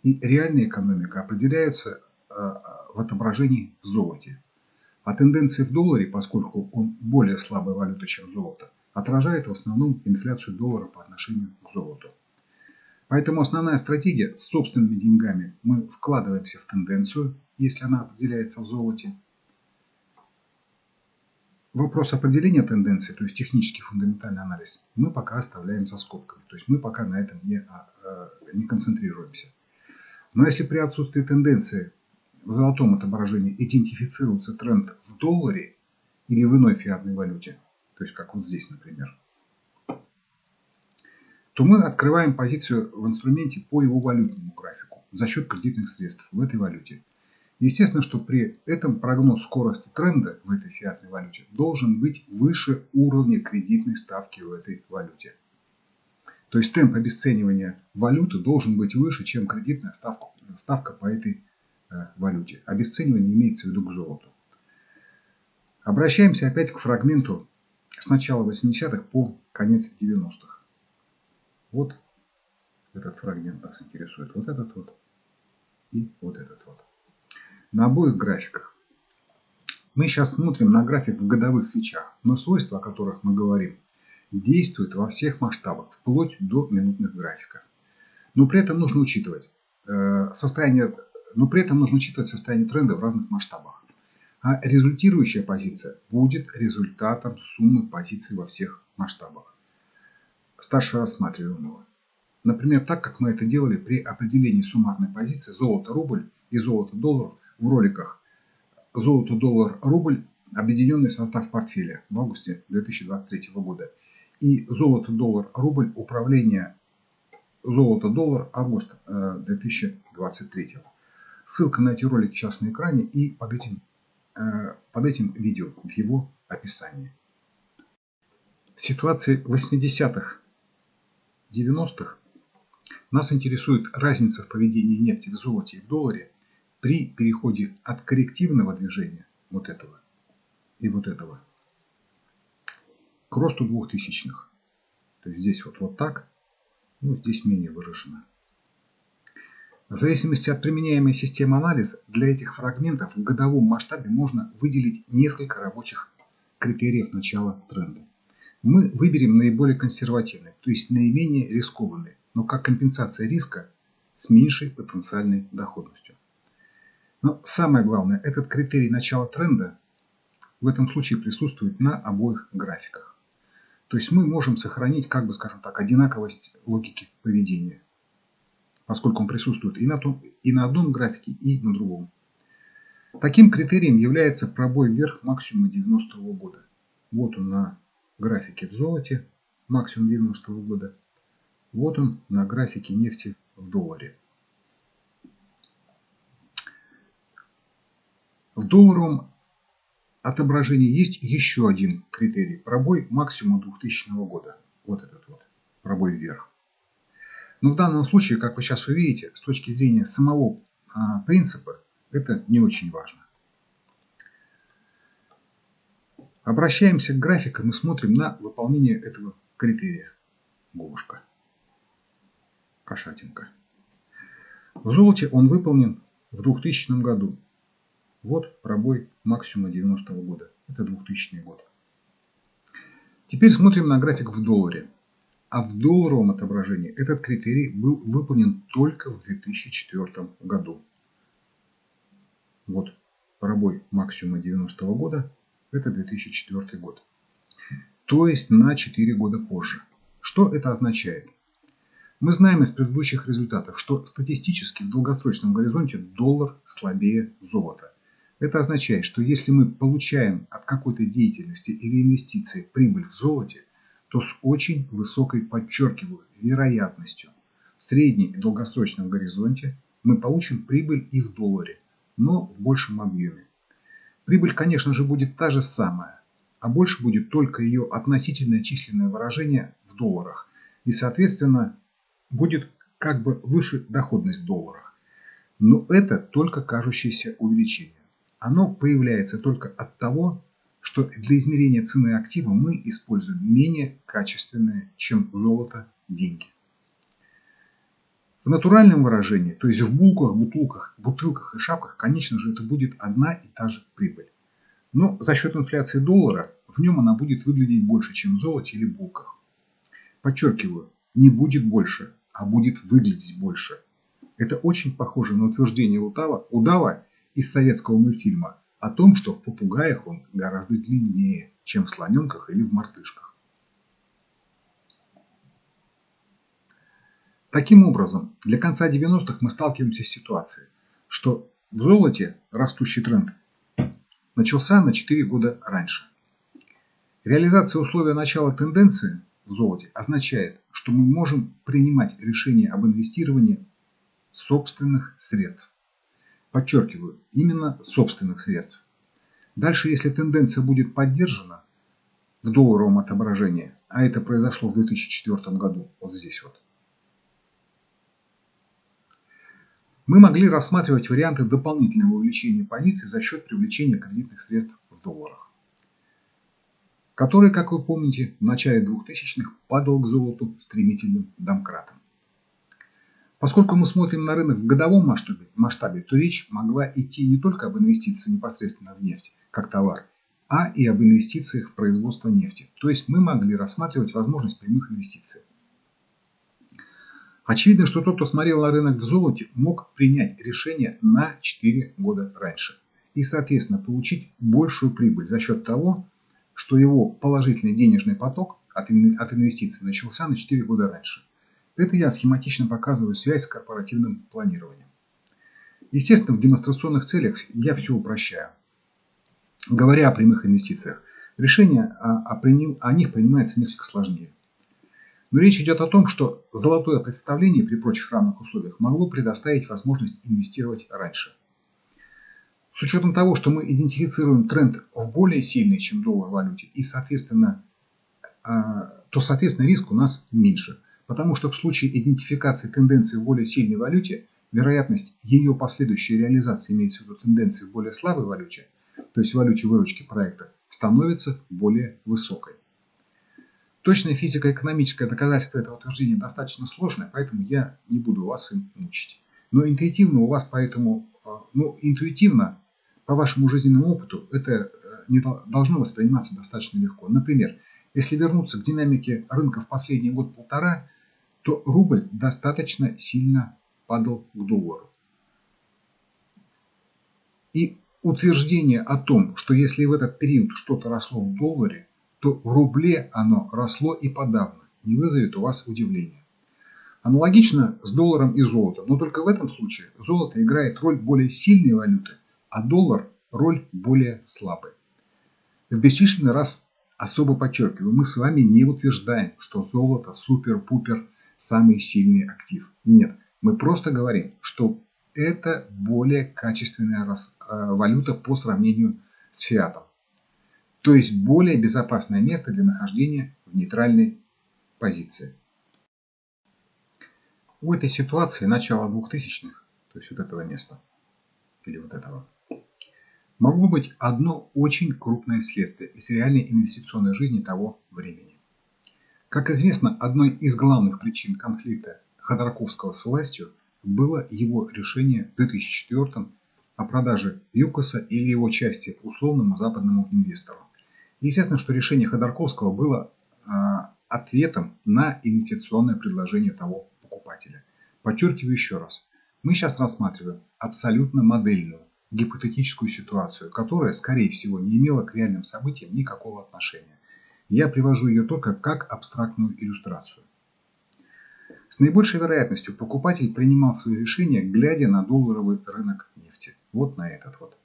и реальная экономика определяются в отображении в золоте. А тенденции в долларе, поскольку он более слабая валюта, чем золото, отражает в основном инфляцию доллара по отношению к золоту. Поэтому основная стратегия с собственными деньгами: мы вкладываемся в тенденцию, если она определяется в золоте. Вопрос определения тенденции, то есть технический фундаментальный анализ, мы пока оставляем за скобками. То есть мы пока на этом не концентрируемся. Но если при отсутствии тенденции в золотом отображении идентифицируется тренд в долларе или в иной фиатной валюте, то есть как вот здесь, например, то мы открываем позицию в инструменте по его валютному графику за счет кредитных средств в этой валюте. Естественно, что при этом прогноз скорости тренда в этой фиатной валюте должен быть выше уровня кредитной ставки в этой валюте. То есть темп обесценивания валюты должен быть выше, чем кредитная ставка по этой валюте. Обесценивание имеется в виду к золоту. Обращаемся опять к фрагменту с начала 80-х по конец 90-х. Вот этот фрагмент нас интересует. Вот этот вот и вот этот вот. На обоих графиках. Мы сейчас смотрим на график в годовых свечах, но свойства, о которых мы говорим, действуют во всех масштабах, вплоть до минутных графиков. Но при этом нужно учитывать состояние тренда в разных масштабах. А результирующая позиция будет результатом суммы позиций во всех масштабах старше рассматриваемого. Например, так как мы это делали при определении суммарной позиции золото-рубль и золото-доллар в роликах «Золото-доллар-рубль. Объединенный состав портфеля» в августе 2023 года и «Золото-доллар-рубль. Управление золото-доллар. Август 2023». Ссылка на эти ролики сейчас на экране и под этим видео в его описании. В ситуации 80-х, 90-х Нас интересует разница в поведении нефти в золоте и в долларе при переходе от коррективного движения вот этого и вот этого к росту двухтысячных. То есть здесь вот так, ну здесь менее выражено. В зависимости от применяемой системы анализа, для этих фрагментов в годовом масштабе можно выделить несколько рабочих критериев начала тренда. Мы выберем наиболее консервативный, то есть наименее рискованный, но как компенсация риска с меньшей потенциальной доходностью. Но самое главное, этот критерий начала тренда в этом случае присутствует на обоих графиках. То есть мы можем сохранить, как бы скажем так, одинаковость логики поведения, поскольку он присутствует и на одном графике, и на другом. Таким критерием является пробой вверх максимума 90-го года. Вот он на графике в золоте, максимум 90-го года. Вот он на графике нефти в долларе. В долларовом отображении есть еще один критерий. Пробой максимума 2000 года. Вот этот вот пробой вверх. Но в данном случае, как вы сейчас увидите, с точки зрения самого принципа, это не очень важно. Обращаемся к графикам и смотрим на выполнение этого критерия. Голушка. Кошатинка. В золоте он выполнен в 2000 году. Вот пробой максимума 90-го года. Это 2000 год. Теперь смотрим на график в долларе. А в долларовом отображении этот критерий был выполнен только в 2004 году. Вот пробой максимума 90-го года. Это 2004 год. То есть на 4 года позже. Что это означает? Мы знаем из предыдущих результатов, что статистически в долгосрочном горизонте доллар слабее золота. Это означает, что если мы получаем от какой-то деятельности или инвестиции прибыль в золоте, то с очень высокой, подчеркиваю, вероятностью в среднем и долгосрочном горизонте мы получим прибыль и в долларе, но в большем объеме. Прибыль, конечно же, будет та же самая, а больше будет только ее относительное численное выражение в долларах. И, соответственно, будет как бы выше доходность в долларах. Но это только кажущееся увеличение. Оно появляется только от того, что для измерения цены актива мы используем менее качественные, чем золото, деньги. В натуральном выражении, то есть в булках, бутылках и шапках, конечно же, это будет одна и та же прибыль. Но за счет инфляции доллара в нем она будет выглядеть больше, чем в золоте или булках. Подчеркиваю, не будет больше, а будет выглядеть больше. Это очень похоже на утверждение удава из советского мультфильма о том, что в попугаях он гораздо длиннее, чем в слоненках или в мартышках. Таким образом, для конца 90-х мы сталкиваемся с ситуацией, что в золоте растущий тренд начался на 4 года раньше. Реализация условия начала тенденции в золоте означает, что мы можем принимать решения об инвестировании собственных средств. Подчеркиваю, именно собственных средств. Дальше, если тенденция будет поддержана в долларовом отображении, а это произошло в 2004 году, вот здесь вот, мы могли рассматривать варианты дополнительного увеличения позиций за счет привлечения кредитных средств в долларах, который, как вы помните, в начале 2000-х падал к золоту стремительным домкратом. Поскольку мы смотрим на рынок в годовом масштабе, то речь могла идти не только об инвестиции непосредственно в нефть, как товар, а и об инвестициях в производство нефти. То есть мы могли рассматривать возможность прямых инвестиций. Очевидно, что тот, кто смотрел на рынок в золоте, мог принять решение на 4 года раньше и, соответственно, получить большую прибыль за счет того, что его положительный денежный поток от инвестиций начался на 4 года раньше. Это я схематично показываю связь с корпоративным планированием. Естественно, в демонстрационных целях я все упрощаю. Говоря о прямых инвестициях, решение о них принимается несколько сложнее. Но речь идет о том, что золотое представление при прочих равных условиях могло предоставить возможность инвестировать раньше. С учетом того, что мы идентифицируем тренд в более сильной, чем доллар валюте, и, соответственно, риск у нас меньше. Потому что в случае идентификации тенденции в более сильной валюте, вероятность ее последующей реализации, имеется в виду тенденции в более слабой валюте, то есть в валюте выручки проекта, становится более высокой. Точное физико-экономическое доказательство этого утверждения достаточно сложное, поэтому я не буду вас им мучить. Но интуитивно у вас поэтому, интуитивно, по вашему жизненному опыту, это не должно восприниматься достаточно легко. Например, если вернуться к динамике рынка в последний год-полтора, то рубль достаточно сильно падал к доллару. И утверждение о том, что если в этот период что-то росло в долларе, то в рубле оно росло и подавно, не вызовет у вас удивления. Аналогично с долларом и золотом, но только в этом случае золото играет роль более сильной валюты, а доллар роль более слабой. В бесчисленный раз особо подчеркиваю, мы с вами не утверждаем, что золото супер-пупер самый сильный актив. Нет, мы просто говорим, что это более качественная валюта по сравнению с фиатом. То есть более безопасное место для нахождения в нейтральной позиции. У этой ситуации начала 2000-х, то есть вот этого места, или вот этого, могло быть одно очень крупное следствие из реальной инвестиционной жизни того времени. Как известно, одной из главных причин конфликта Ходорковского с властью было его решение в 2004 о продаже ЮКОСа или его части условному западному инвестору. Естественно, что решение Ходорковского было ответом на инвестиционное предложение того покупателя. Подчеркиваю еще раз, мы сейчас рассматриваем абсолютно модельную, гипотетическую ситуацию, которая, скорее всего, не имела к реальным событиям никакого отношения. Я привожу ее только как абстрактную иллюстрацию. С наибольшей вероятностью покупатель принимал свои решения, глядя на долларовый рынок нефти. Вот на этот вот.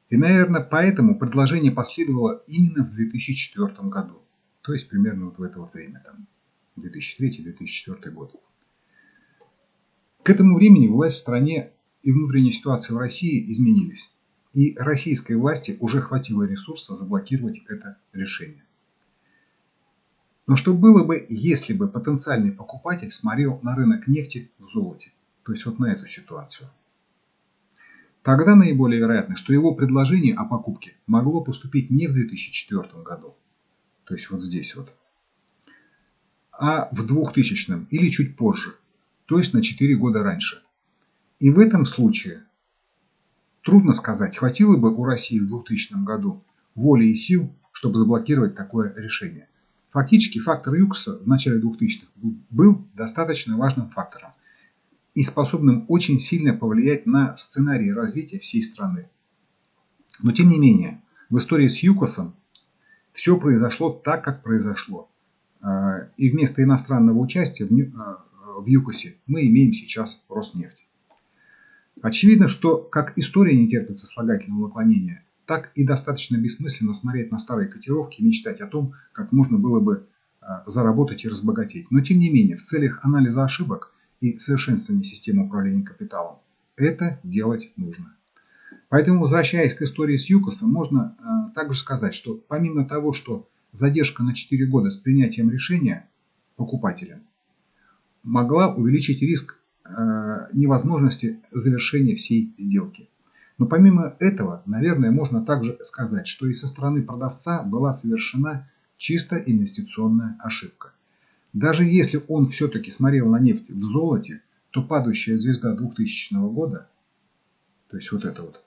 И, наверное, поэтому предложение последовало именно в 2004 году. То есть примерно вот в это вот время, там, 2003-2004 год. К этому времени власть в стране и внутренняя ситуация в России изменились. И российской власти уже хватило ресурса заблокировать это решение. Но что было бы, если бы потенциальный покупатель смотрел на рынок нефти в золоте? То есть вот на эту ситуацию. Тогда наиболее вероятно, что его предложение о покупке могло поступить не в 2004 году, то есть вот здесь вот, а в 2000 или чуть позже, то есть на 4 года раньше. И в этом случае трудно сказать, хватило бы у России в 2000 году воли и сил, чтобы заблокировать такое решение. Фактически фактор ЮКОСа в начале 2000-х был достаточно важным фактором и способным очень сильно повлиять на сценарий развития всей страны. Но тем не менее, в истории с ЮКОСом все произошло так, как произошло. И вместо иностранного участия в ЮКОСе мы имеем сейчас Роснефть. Очевидно, что как история не терпит сослагательного наклонения, так и достаточно бессмысленно смотреть на старые котировки и мечтать о том, как можно было бы заработать и разбогатеть. Но тем не менее, в целях анализа ошибок и совершенствования системы управления капиталом это делать нужно. Поэтому, возвращаясь к истории с ЮКОСом, можно также сказать, что помимо того, что задержка на 4 года с принятием решения покупателя могла увеличить риск невозможности завершения всей сделки. Но помимо этого, наверное, можно также сказать, что и со стороны продавца была совершена чисто инвестиционная ошибка. Даже если он все-таки смотрел на нефть в золоте, то падающая звезда 2000 года, то есть вот эта вот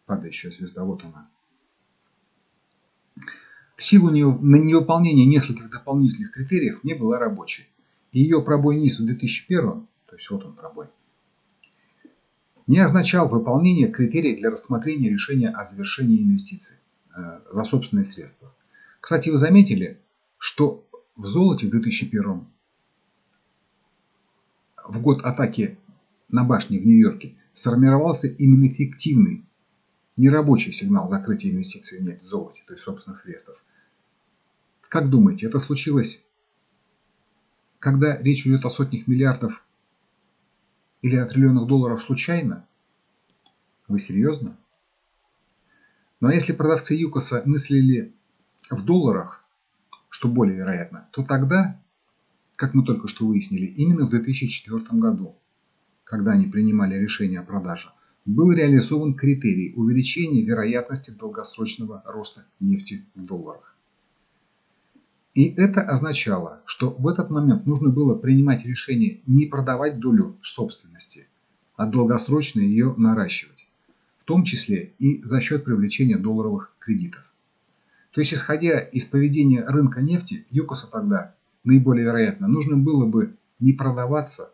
падающая звезда, вот она, в силу невыполнения нескольких дополнительных критериев не была рабочей. И ее пробой низ в 2001, то есть вот он пробой, не означал выполнение критериев для рассмотрения решения о завершении инвестиций за собственные средства. Кстати, вы заметили, что в золоте в 2001, в год атаки на башни в Нью-Йорке, сформировался именно фиктивный, нерабочий сигнал закрытия инвестиций в нефть в золоте, то есть собственных средств. Как думаете, это случилось, когда речь идет о сотнях миллиардов или о триллионах долларов случайно? Вы серьезно? Ну а если продавцы ЮКОСа мыслили в долларах, что более вероятно, то тогда как мы только что выяснили, именно в 2004 году, когда они принимали решение о продаже, был реализован критерий увеличения вероятности долгосрочного роста нефти в долларах. И это означало, что в этот момент нужно было принимать решение не продавать долю в собственности, а долгосрочно ее наращивать, в том числе и за счет привлечения долларовых кредитов. То есть, исходя из поведения рынка нефти, ЮКОСу тогда наиболее вероятно нужно было бы не продаваться,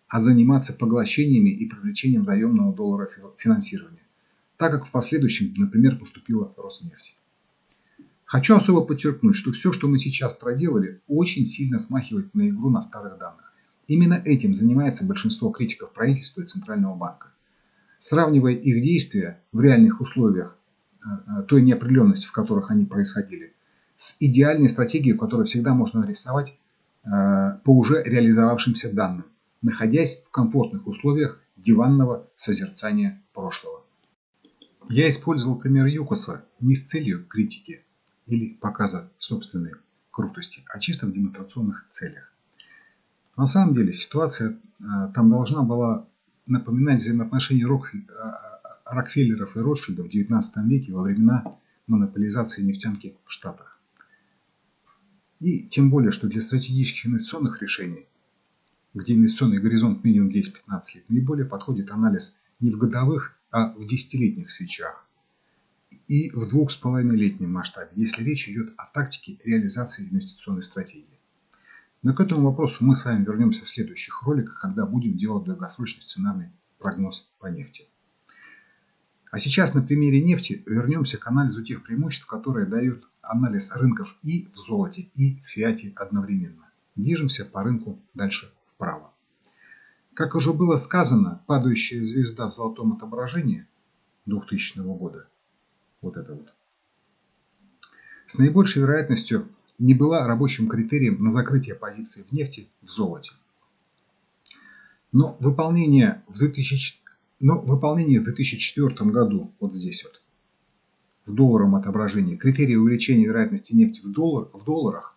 а заниматься поглощениями и привлечением заемного доллара финансирования, так как в последующем, например, поступила Роснефть. Хочу особо подчеркнуть, что все, что мы сейчас проделали, очень сильно смахивает на игру на старых данных. Именно этим занимается большинство критиков правительства и Центрального банка. Сравнивая их действия в реальных условиях той неопределенности, в которых они происходили, с идеальной стратегией, которую всегда можно нарисовать по уже реализовавшимся данным, находясь в комфортных условиях диванного созерцания прошлого. Я использовал пример ЮКОСа не с целью критики или показа собственной крутости, а чисто в демонстрационных целях. На самом деле ситуация там должна была напоминать взаимоотношения Рокфеллеров и Ротшильдов в XIX веке во времена монополизации нефтянки в Штатах. И тем более, что для стратегических инвестиционных решений, где инвестиционный горизонт минимум 10-15 лет, наиболее подходит анализ не в годовых, а в десятилетних свечах и в 2,5-летнем масштабе, если речь идет о тактике реализации инвестиционной стратегии. Но к этому вопросу мы с вами вернемся в следующих роликах, когда будем делать долгосрочный сценарный прогноз по нефти. А сейчас на примере нефти вернемся к анализу тех преимуществ, которые дают анализ рынков и в золоте, и в фиате одновременно. Движемся по рынку дальше вправо. Как уже было сказано, падающая звезда в золотом отображении 2000 года, вот это вот, с наибольшей вероятностью не была рабочим критерием на закрытие позиций в нефти в золоте. Но выполнение в 2004 году, вот здесь вот, в долларовом отображении, критерия увеличения вероятности нефти в долларах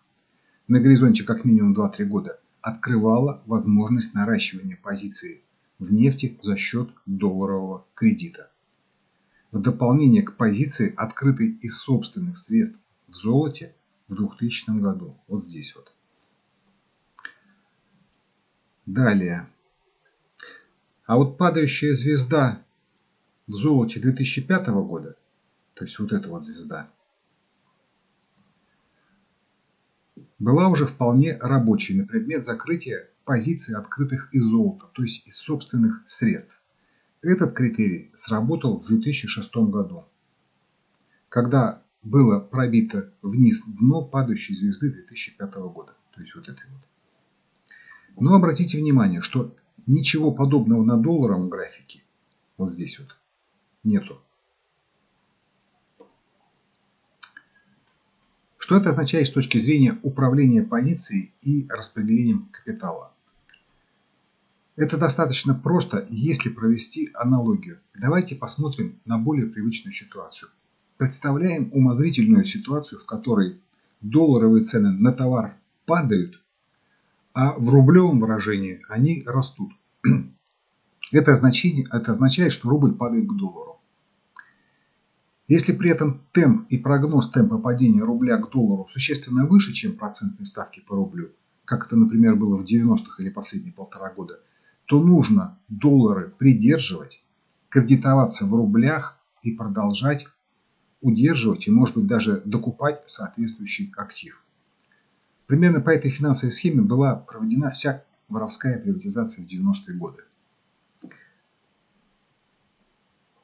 на горизонте как минимум 2-3 года открывало возможность наращивания позиции в нефти за счет долларового кредита. В дополнение к позиции, открытой из собственных средств в золоте в 2000 году. Вот здесь вот. Далее. А вот падающая звезда в золоте 2005 года, то есть вот эта вот звезда, была уже вполне рабочей на предмет закрытия позиций, открытых из золота, то есть из собственных средств. Этот критерий сработал в 2006 году, когда было пробито вниз дно падающей звезды 2005 года, то есть вот этой вот. Но обратите внимание, что ничего подобного на долларовом графике, вот здесь вот, нету. Что это означает с точки зрения управления позицией и распределением капитала? Это достаточно просто, если провести аналогию. Давайте посмотрим на более привычную ситуацию. Представляем умозрительную ситуацию, в которой долларовые цены на товар падают, а в рублевом выражении они растут. Это означает, что рубль падает к доллару. Если при этом темп и прогноз темпа падения рубля к доллару существенно выше, чем процентные ставки по рублю, как это, например, было в 90-х или последние 1,5 года, то нужно доллары придерживать, кредитоваться в рублях и продолжать удерживать и, может быть, даже докупать соответствующий актив. Примерно по этой финансовой схеме была проведена вся воровская приватизация в 90-е годы.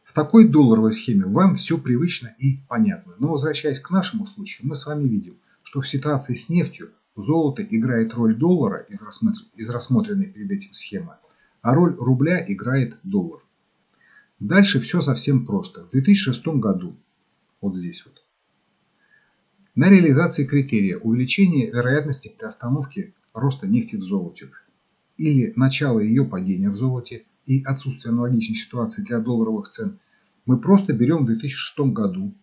В такой долларовой схеме вам все привычно и понятно. Но возвращаясь к нашему случаю, мы с вами видим, что в ситуации с нефтью золото играет роль доллара из рассмотренной перед этим схемы, а роль рубля играет доллар. Дальше все совсем просто. В 2006 году, вот здесь вот, на реализации критерия увеличения вероятности приостановки роста нефти в золоте или начало ее падения в золоте и отсутствие аналогичной ситуации для долларовых цен, мы просто берем в 2006 году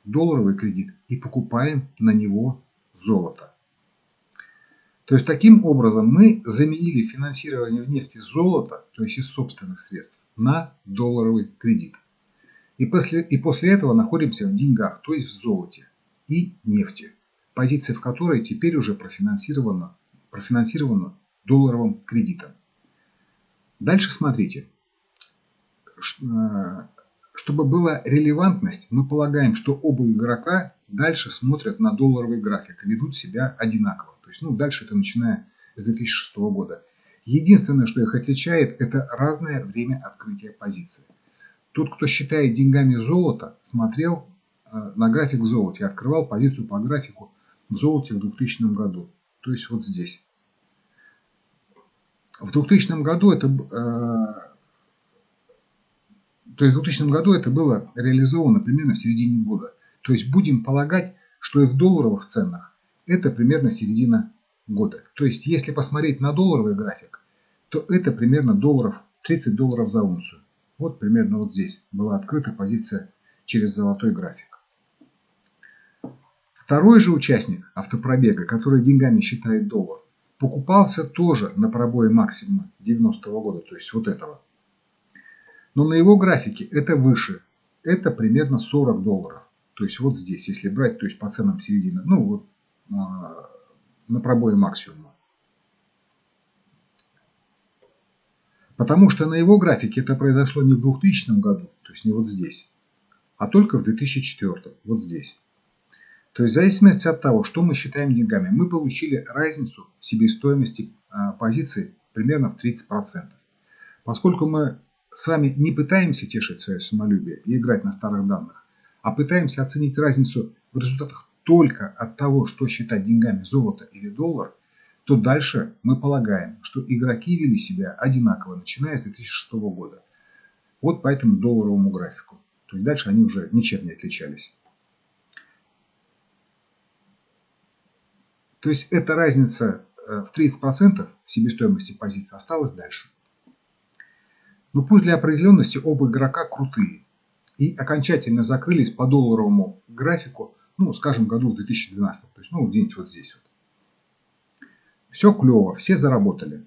долларовый кредит и покупаем на него золото. То есть таким образом мы заменили финансирование в нефти золота, то есть из собственных средств, на долларовый кредит. И после этого находимся в деньгах, то есть в золоте и нефти, позиция в которой теперь уже профинансирована долларовым кредитом. Дальше смотрите. Чтобы была релевантность, мы полагаем, что оба игрока дальше смотрят на долларовый график и ведут себя одинаково. То есть, дальше это начиная с 2006 года. Единственное, что их отличает, это разное время открытия позиции. Тот, кто считает деньгами золото, смотрел на график в золоте, открывал позицию по графику в золоте в 2000 году. То есть вот здесь. В 2000 году это было реализовано примерно в середине года. То есть будем полагать, что и в долларовых ценах это примерно середина года. То есть если посмотреть на долларовый график, то это примерно $30 за унцию. Вот примерно вот здесь была открыта позиция через золотой график. Второй же участник автопробега, который деньгами считает доллар, покупался тоже на пробое максимума 90-го года, то есть вот этого. Но на его графике это выше. Это примерно $40. То есть вот здесь, если брать, то есть по ценам середины, на пробое максимума. Потому что на его графике это произошло не в 2000 году, то есть не вот здесь, а только в 2004, вот здесь. То есть в зависимости от того, что мы считаем деньгами, мы получили разницу в себестоимости позиции примерно в 30%. Поскольку мы с вами не пытаемся тешить свое самолюбие и играть на старых данных, а пытаемся оценить разницу в результатах только от того, что считать деньгами золото или доллар, то дальше мы полагаем, что игроки вели себя одинаково, начиная с 2006 года. Вот по этому долларовому графику. То есть дальше они уже ничем не отличались. То есть эта разница в 30% себестоимости позиции осталась дальше. Но пусть для определенности оба игрока крутые и окончательно закрылись по долларовому графику, скажем, году в 2012, то есть где-нибудь вот здесь вот. Все клево, все заработали.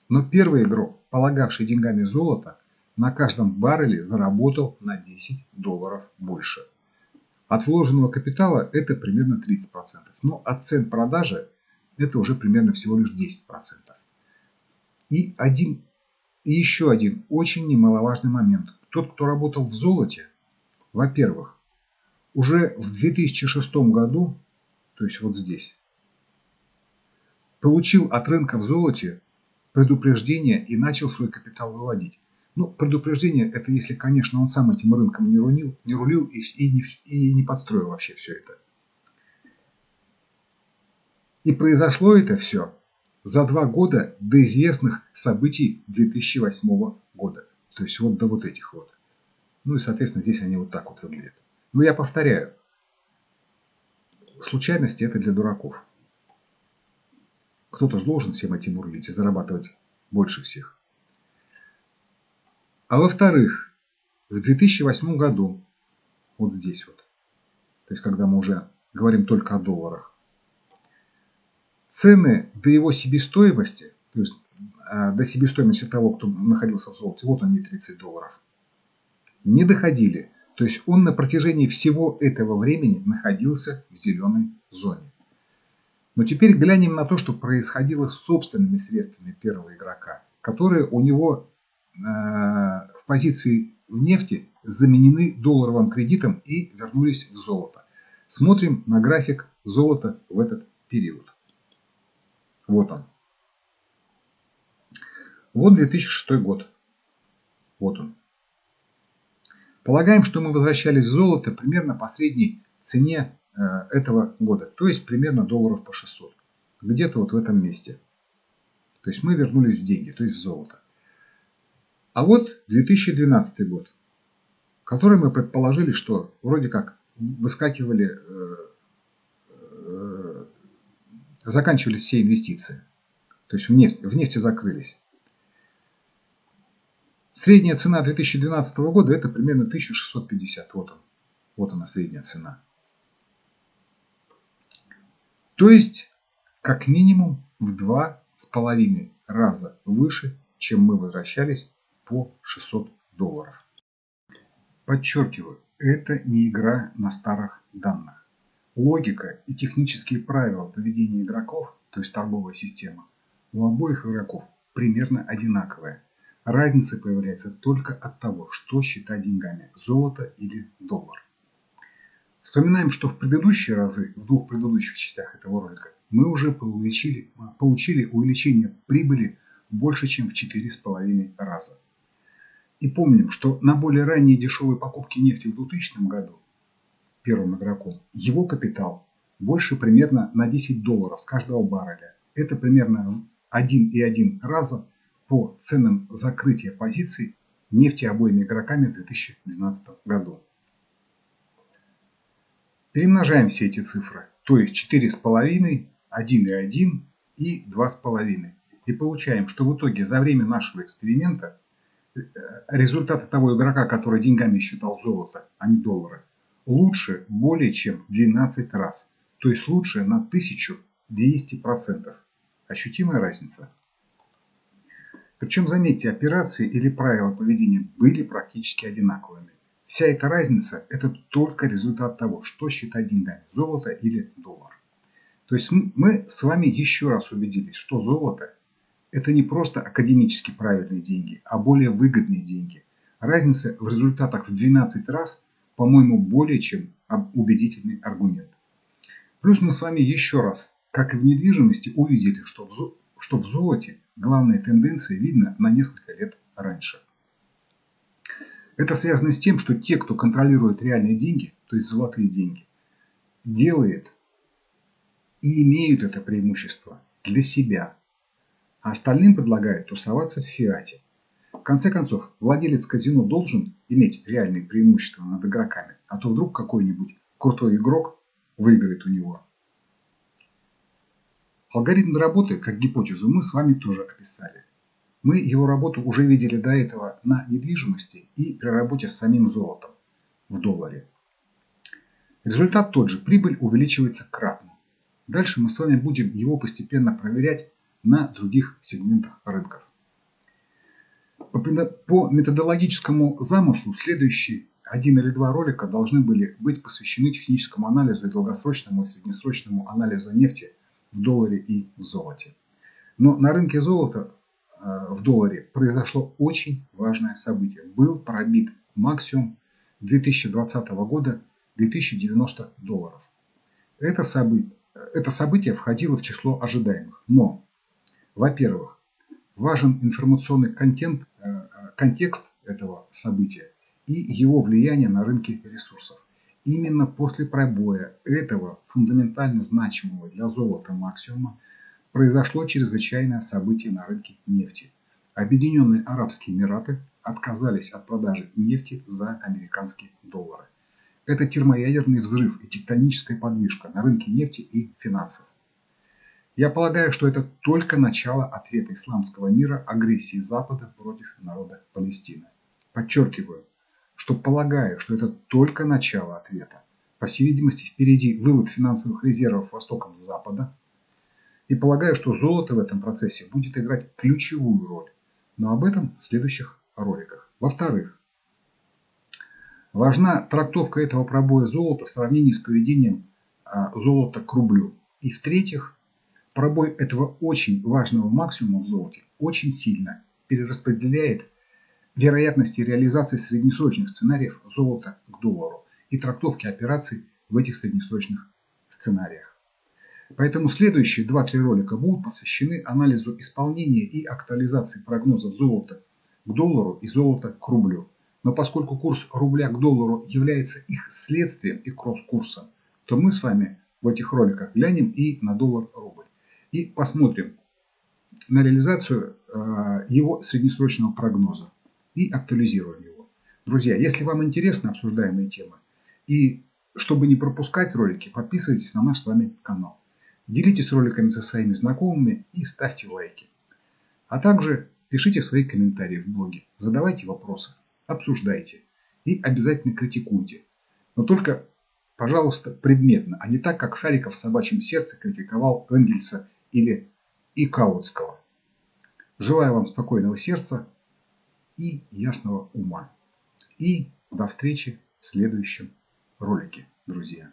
Но первый игрок, полагавший деньгами золото, на каждом барреле заработал на $10 больше. От вложенного капитала это примерно 30%, но от цен продажи это уже примерно всего лишь 10%. И еще один очень немаловажный момент. Тот, кто работал в золоте, во-первых, уже в 2006 году, то есть вот здесь, получил от рынка в золоте предупреждение и начал свой капитал выводить. Предупреждение это если, конечно, он сам этим рынком не рулил и не подстроил вообще все это. И произошло это все за 2 года до известных событий 2008 года. То есть вот до вот этих вот. И, соответственно, здесь они вот так вот выглядят. Но я повторяю, случайности это для дураков. Кто-то же должен всем этим рулить и зарабатывать больше всех. А во-вторых, в 2008 году, вот здесь вот, то есть когда мы уже говорим только о долларах, цены до его себестоимости, то есть до себестоимости того, кто находился в золоте, вот они $30, не доходили. То есть он на протяжении всего этого времени находился в зеленой зоне. Но теперь глянем на то, что происходило с собственными средствами первого игрока, которые у него в позиции в нефти заменены долларовым кредитом и вернулись в золото. Смотрим на график золота в этот период. Вот он. Вот 2006 год. Вот он. Полагаем, что мы возвращались в золото примерно по средней цене этого года. То есть примерно долларов по 600. Где-то вот в этом месте. То есть мы вернулись в деньги, то есть в золото. А вот 2012 год, который мы предположили, что вроде как выскакивали, заканчивались все инвестиции. То есть в нефти закрылись. Средняя цена 2012 года это примерно 1650. Вот она средняя цена. То есть, как минимум, в 2,5 раза выше, чем мы возвращались по $600. Подчеркиваю, это не игра на старых данных. Логика и технические правила поведения игроков, то есть торговая система, у обоих игроков примерно одинаковая. Разница появляется только от того, что считать деньгами – золото или доллар. Вспоминаем, что в предыдущие разы, в двух предыдущих частях этого ролика, мы уже получили увеличение прибыли больше, чем в 4,5 раза. И помним, что на более ранние дешевые покупки нефти в 2000 году первым игроком его капитал больше примерно на $10 с каждого барреля. Это примерно в 1,1 раза по ценам закрытия позиций нефти обоими игроками в 2012 году. Перемножаем все эти цифры, то есть 4,5, 1,1 и 2,5. И получаем, что в итоге за время нашего эксперимента результаты того игрока, который деньгами считал золото, а не доллары, лучше более чем в 12 раз. То есть лучше на 1200%. Ощутимая разница. Причем, заметьте, операции или правила поведения были практически одинаковыми. Вся эта разница – это только результат того, что считать деньгами – золото или доллар. То есть мы с вами еще раз убедились, что золото – это не просто академически правильные деньги, а более выгодные деньги. Разница в результатах в 12 раз, по-моему, более чем убедительный аргумент. Плюс мы с вами еще раз, как и в недвижимости, увидели, что в золоте главная тенденция видна на несколько лет раньше. Это связано с тем, что те, кто контролирует реальные деньги, то есть золотые деньги, делают и имеют это преимущество для себя, а остальным предлагают тусоваться в фиате. В конце концов, владелец казино должен иметь реальные преимущества над игроками, а то вдруг какой-нибудь крутой игрок выиграет у него. Алгоритм работы, как гипотезу, мы с вами тоже описали. Мы его работу уже видели до этого на недвижимости и при работе с самим золотом в долларе. Результат тот же, прибыль увеличивается кратно. Дальше мы с вами будем его постепенно проверять на других сегментах рынков. По методологическому замыслу следующие 1 или 2 ролика должны были быть посвящены техническому анализу и долгосрочному и среднесрочному анализу нефти в долларе и в золоте. Но на рынке золота в долларе произошло очень важное событие. Был пробит максимум 2020 года $2090. Это событие входило в число ожидаемых. Но, во-первых, важен информационный контекст этого события и его влияние на рынки ресурсов. Именно после пробоя этого фундаментально значимого для золота максимума произошло чрезвычайное событие на рынке нефти. Объединенные Арабские Эмираты отказались от продажи нефти за американские доллары. Это термоядерный взрыв и тектоническая подвижка на рынке нефти и финансов. Я полагаю, что это только начало ответа исламского мира агрессии Запада против народа Палестины. Подчеркиваю, что полагаю, что это только начало ответа. По всей видимости, впереди вывод финансовых резервов востоком с Запада. И полагаю, что золото в этом процессе будет играть ключевую роль. Но об этом в следующих роликах. Во-вторых, важна трактовка этого пробоя золота в сравнении с поведением золота к рублю. И в-третьих, пробой этого очень важного максимума в золоте очень сильно перераспределяет вероятности реализации среднесрочных сценариев золота к доллару и трактовки операций в этих среднесрочных сценариях. Поэтому следующие 2-3 ролика будут посвящены анализу исполнения и актуализации прогнозов золота к доллару и золота к рублю. Но поскольку курс рубля к доллару является их следствием и кросс-курсом, то мы с вами в этих роликах глянем и на доллар-рубль. И посмотрим на реализацию его среднесрочного прогноза и актуализируем его. Друзья, если вам интересны обсуждаемые темы и чтобы не пропускать ролики, подписывайтесь на наш с вами канал. Делитесь роликами со своими знакомыми и ставьте лайки. А также пишите свои комментарии в блоге, задавайте вопросы, обсуждайте и обязательно критикуйте. Но только, пожалуйста, предметно, а не так, как Шариков в «Собачьем сердце» критиковал Энгельса или и Каутского. Желаю вам спокойного сердца и ясного ума. И до встречи в следующем ролике, друзья.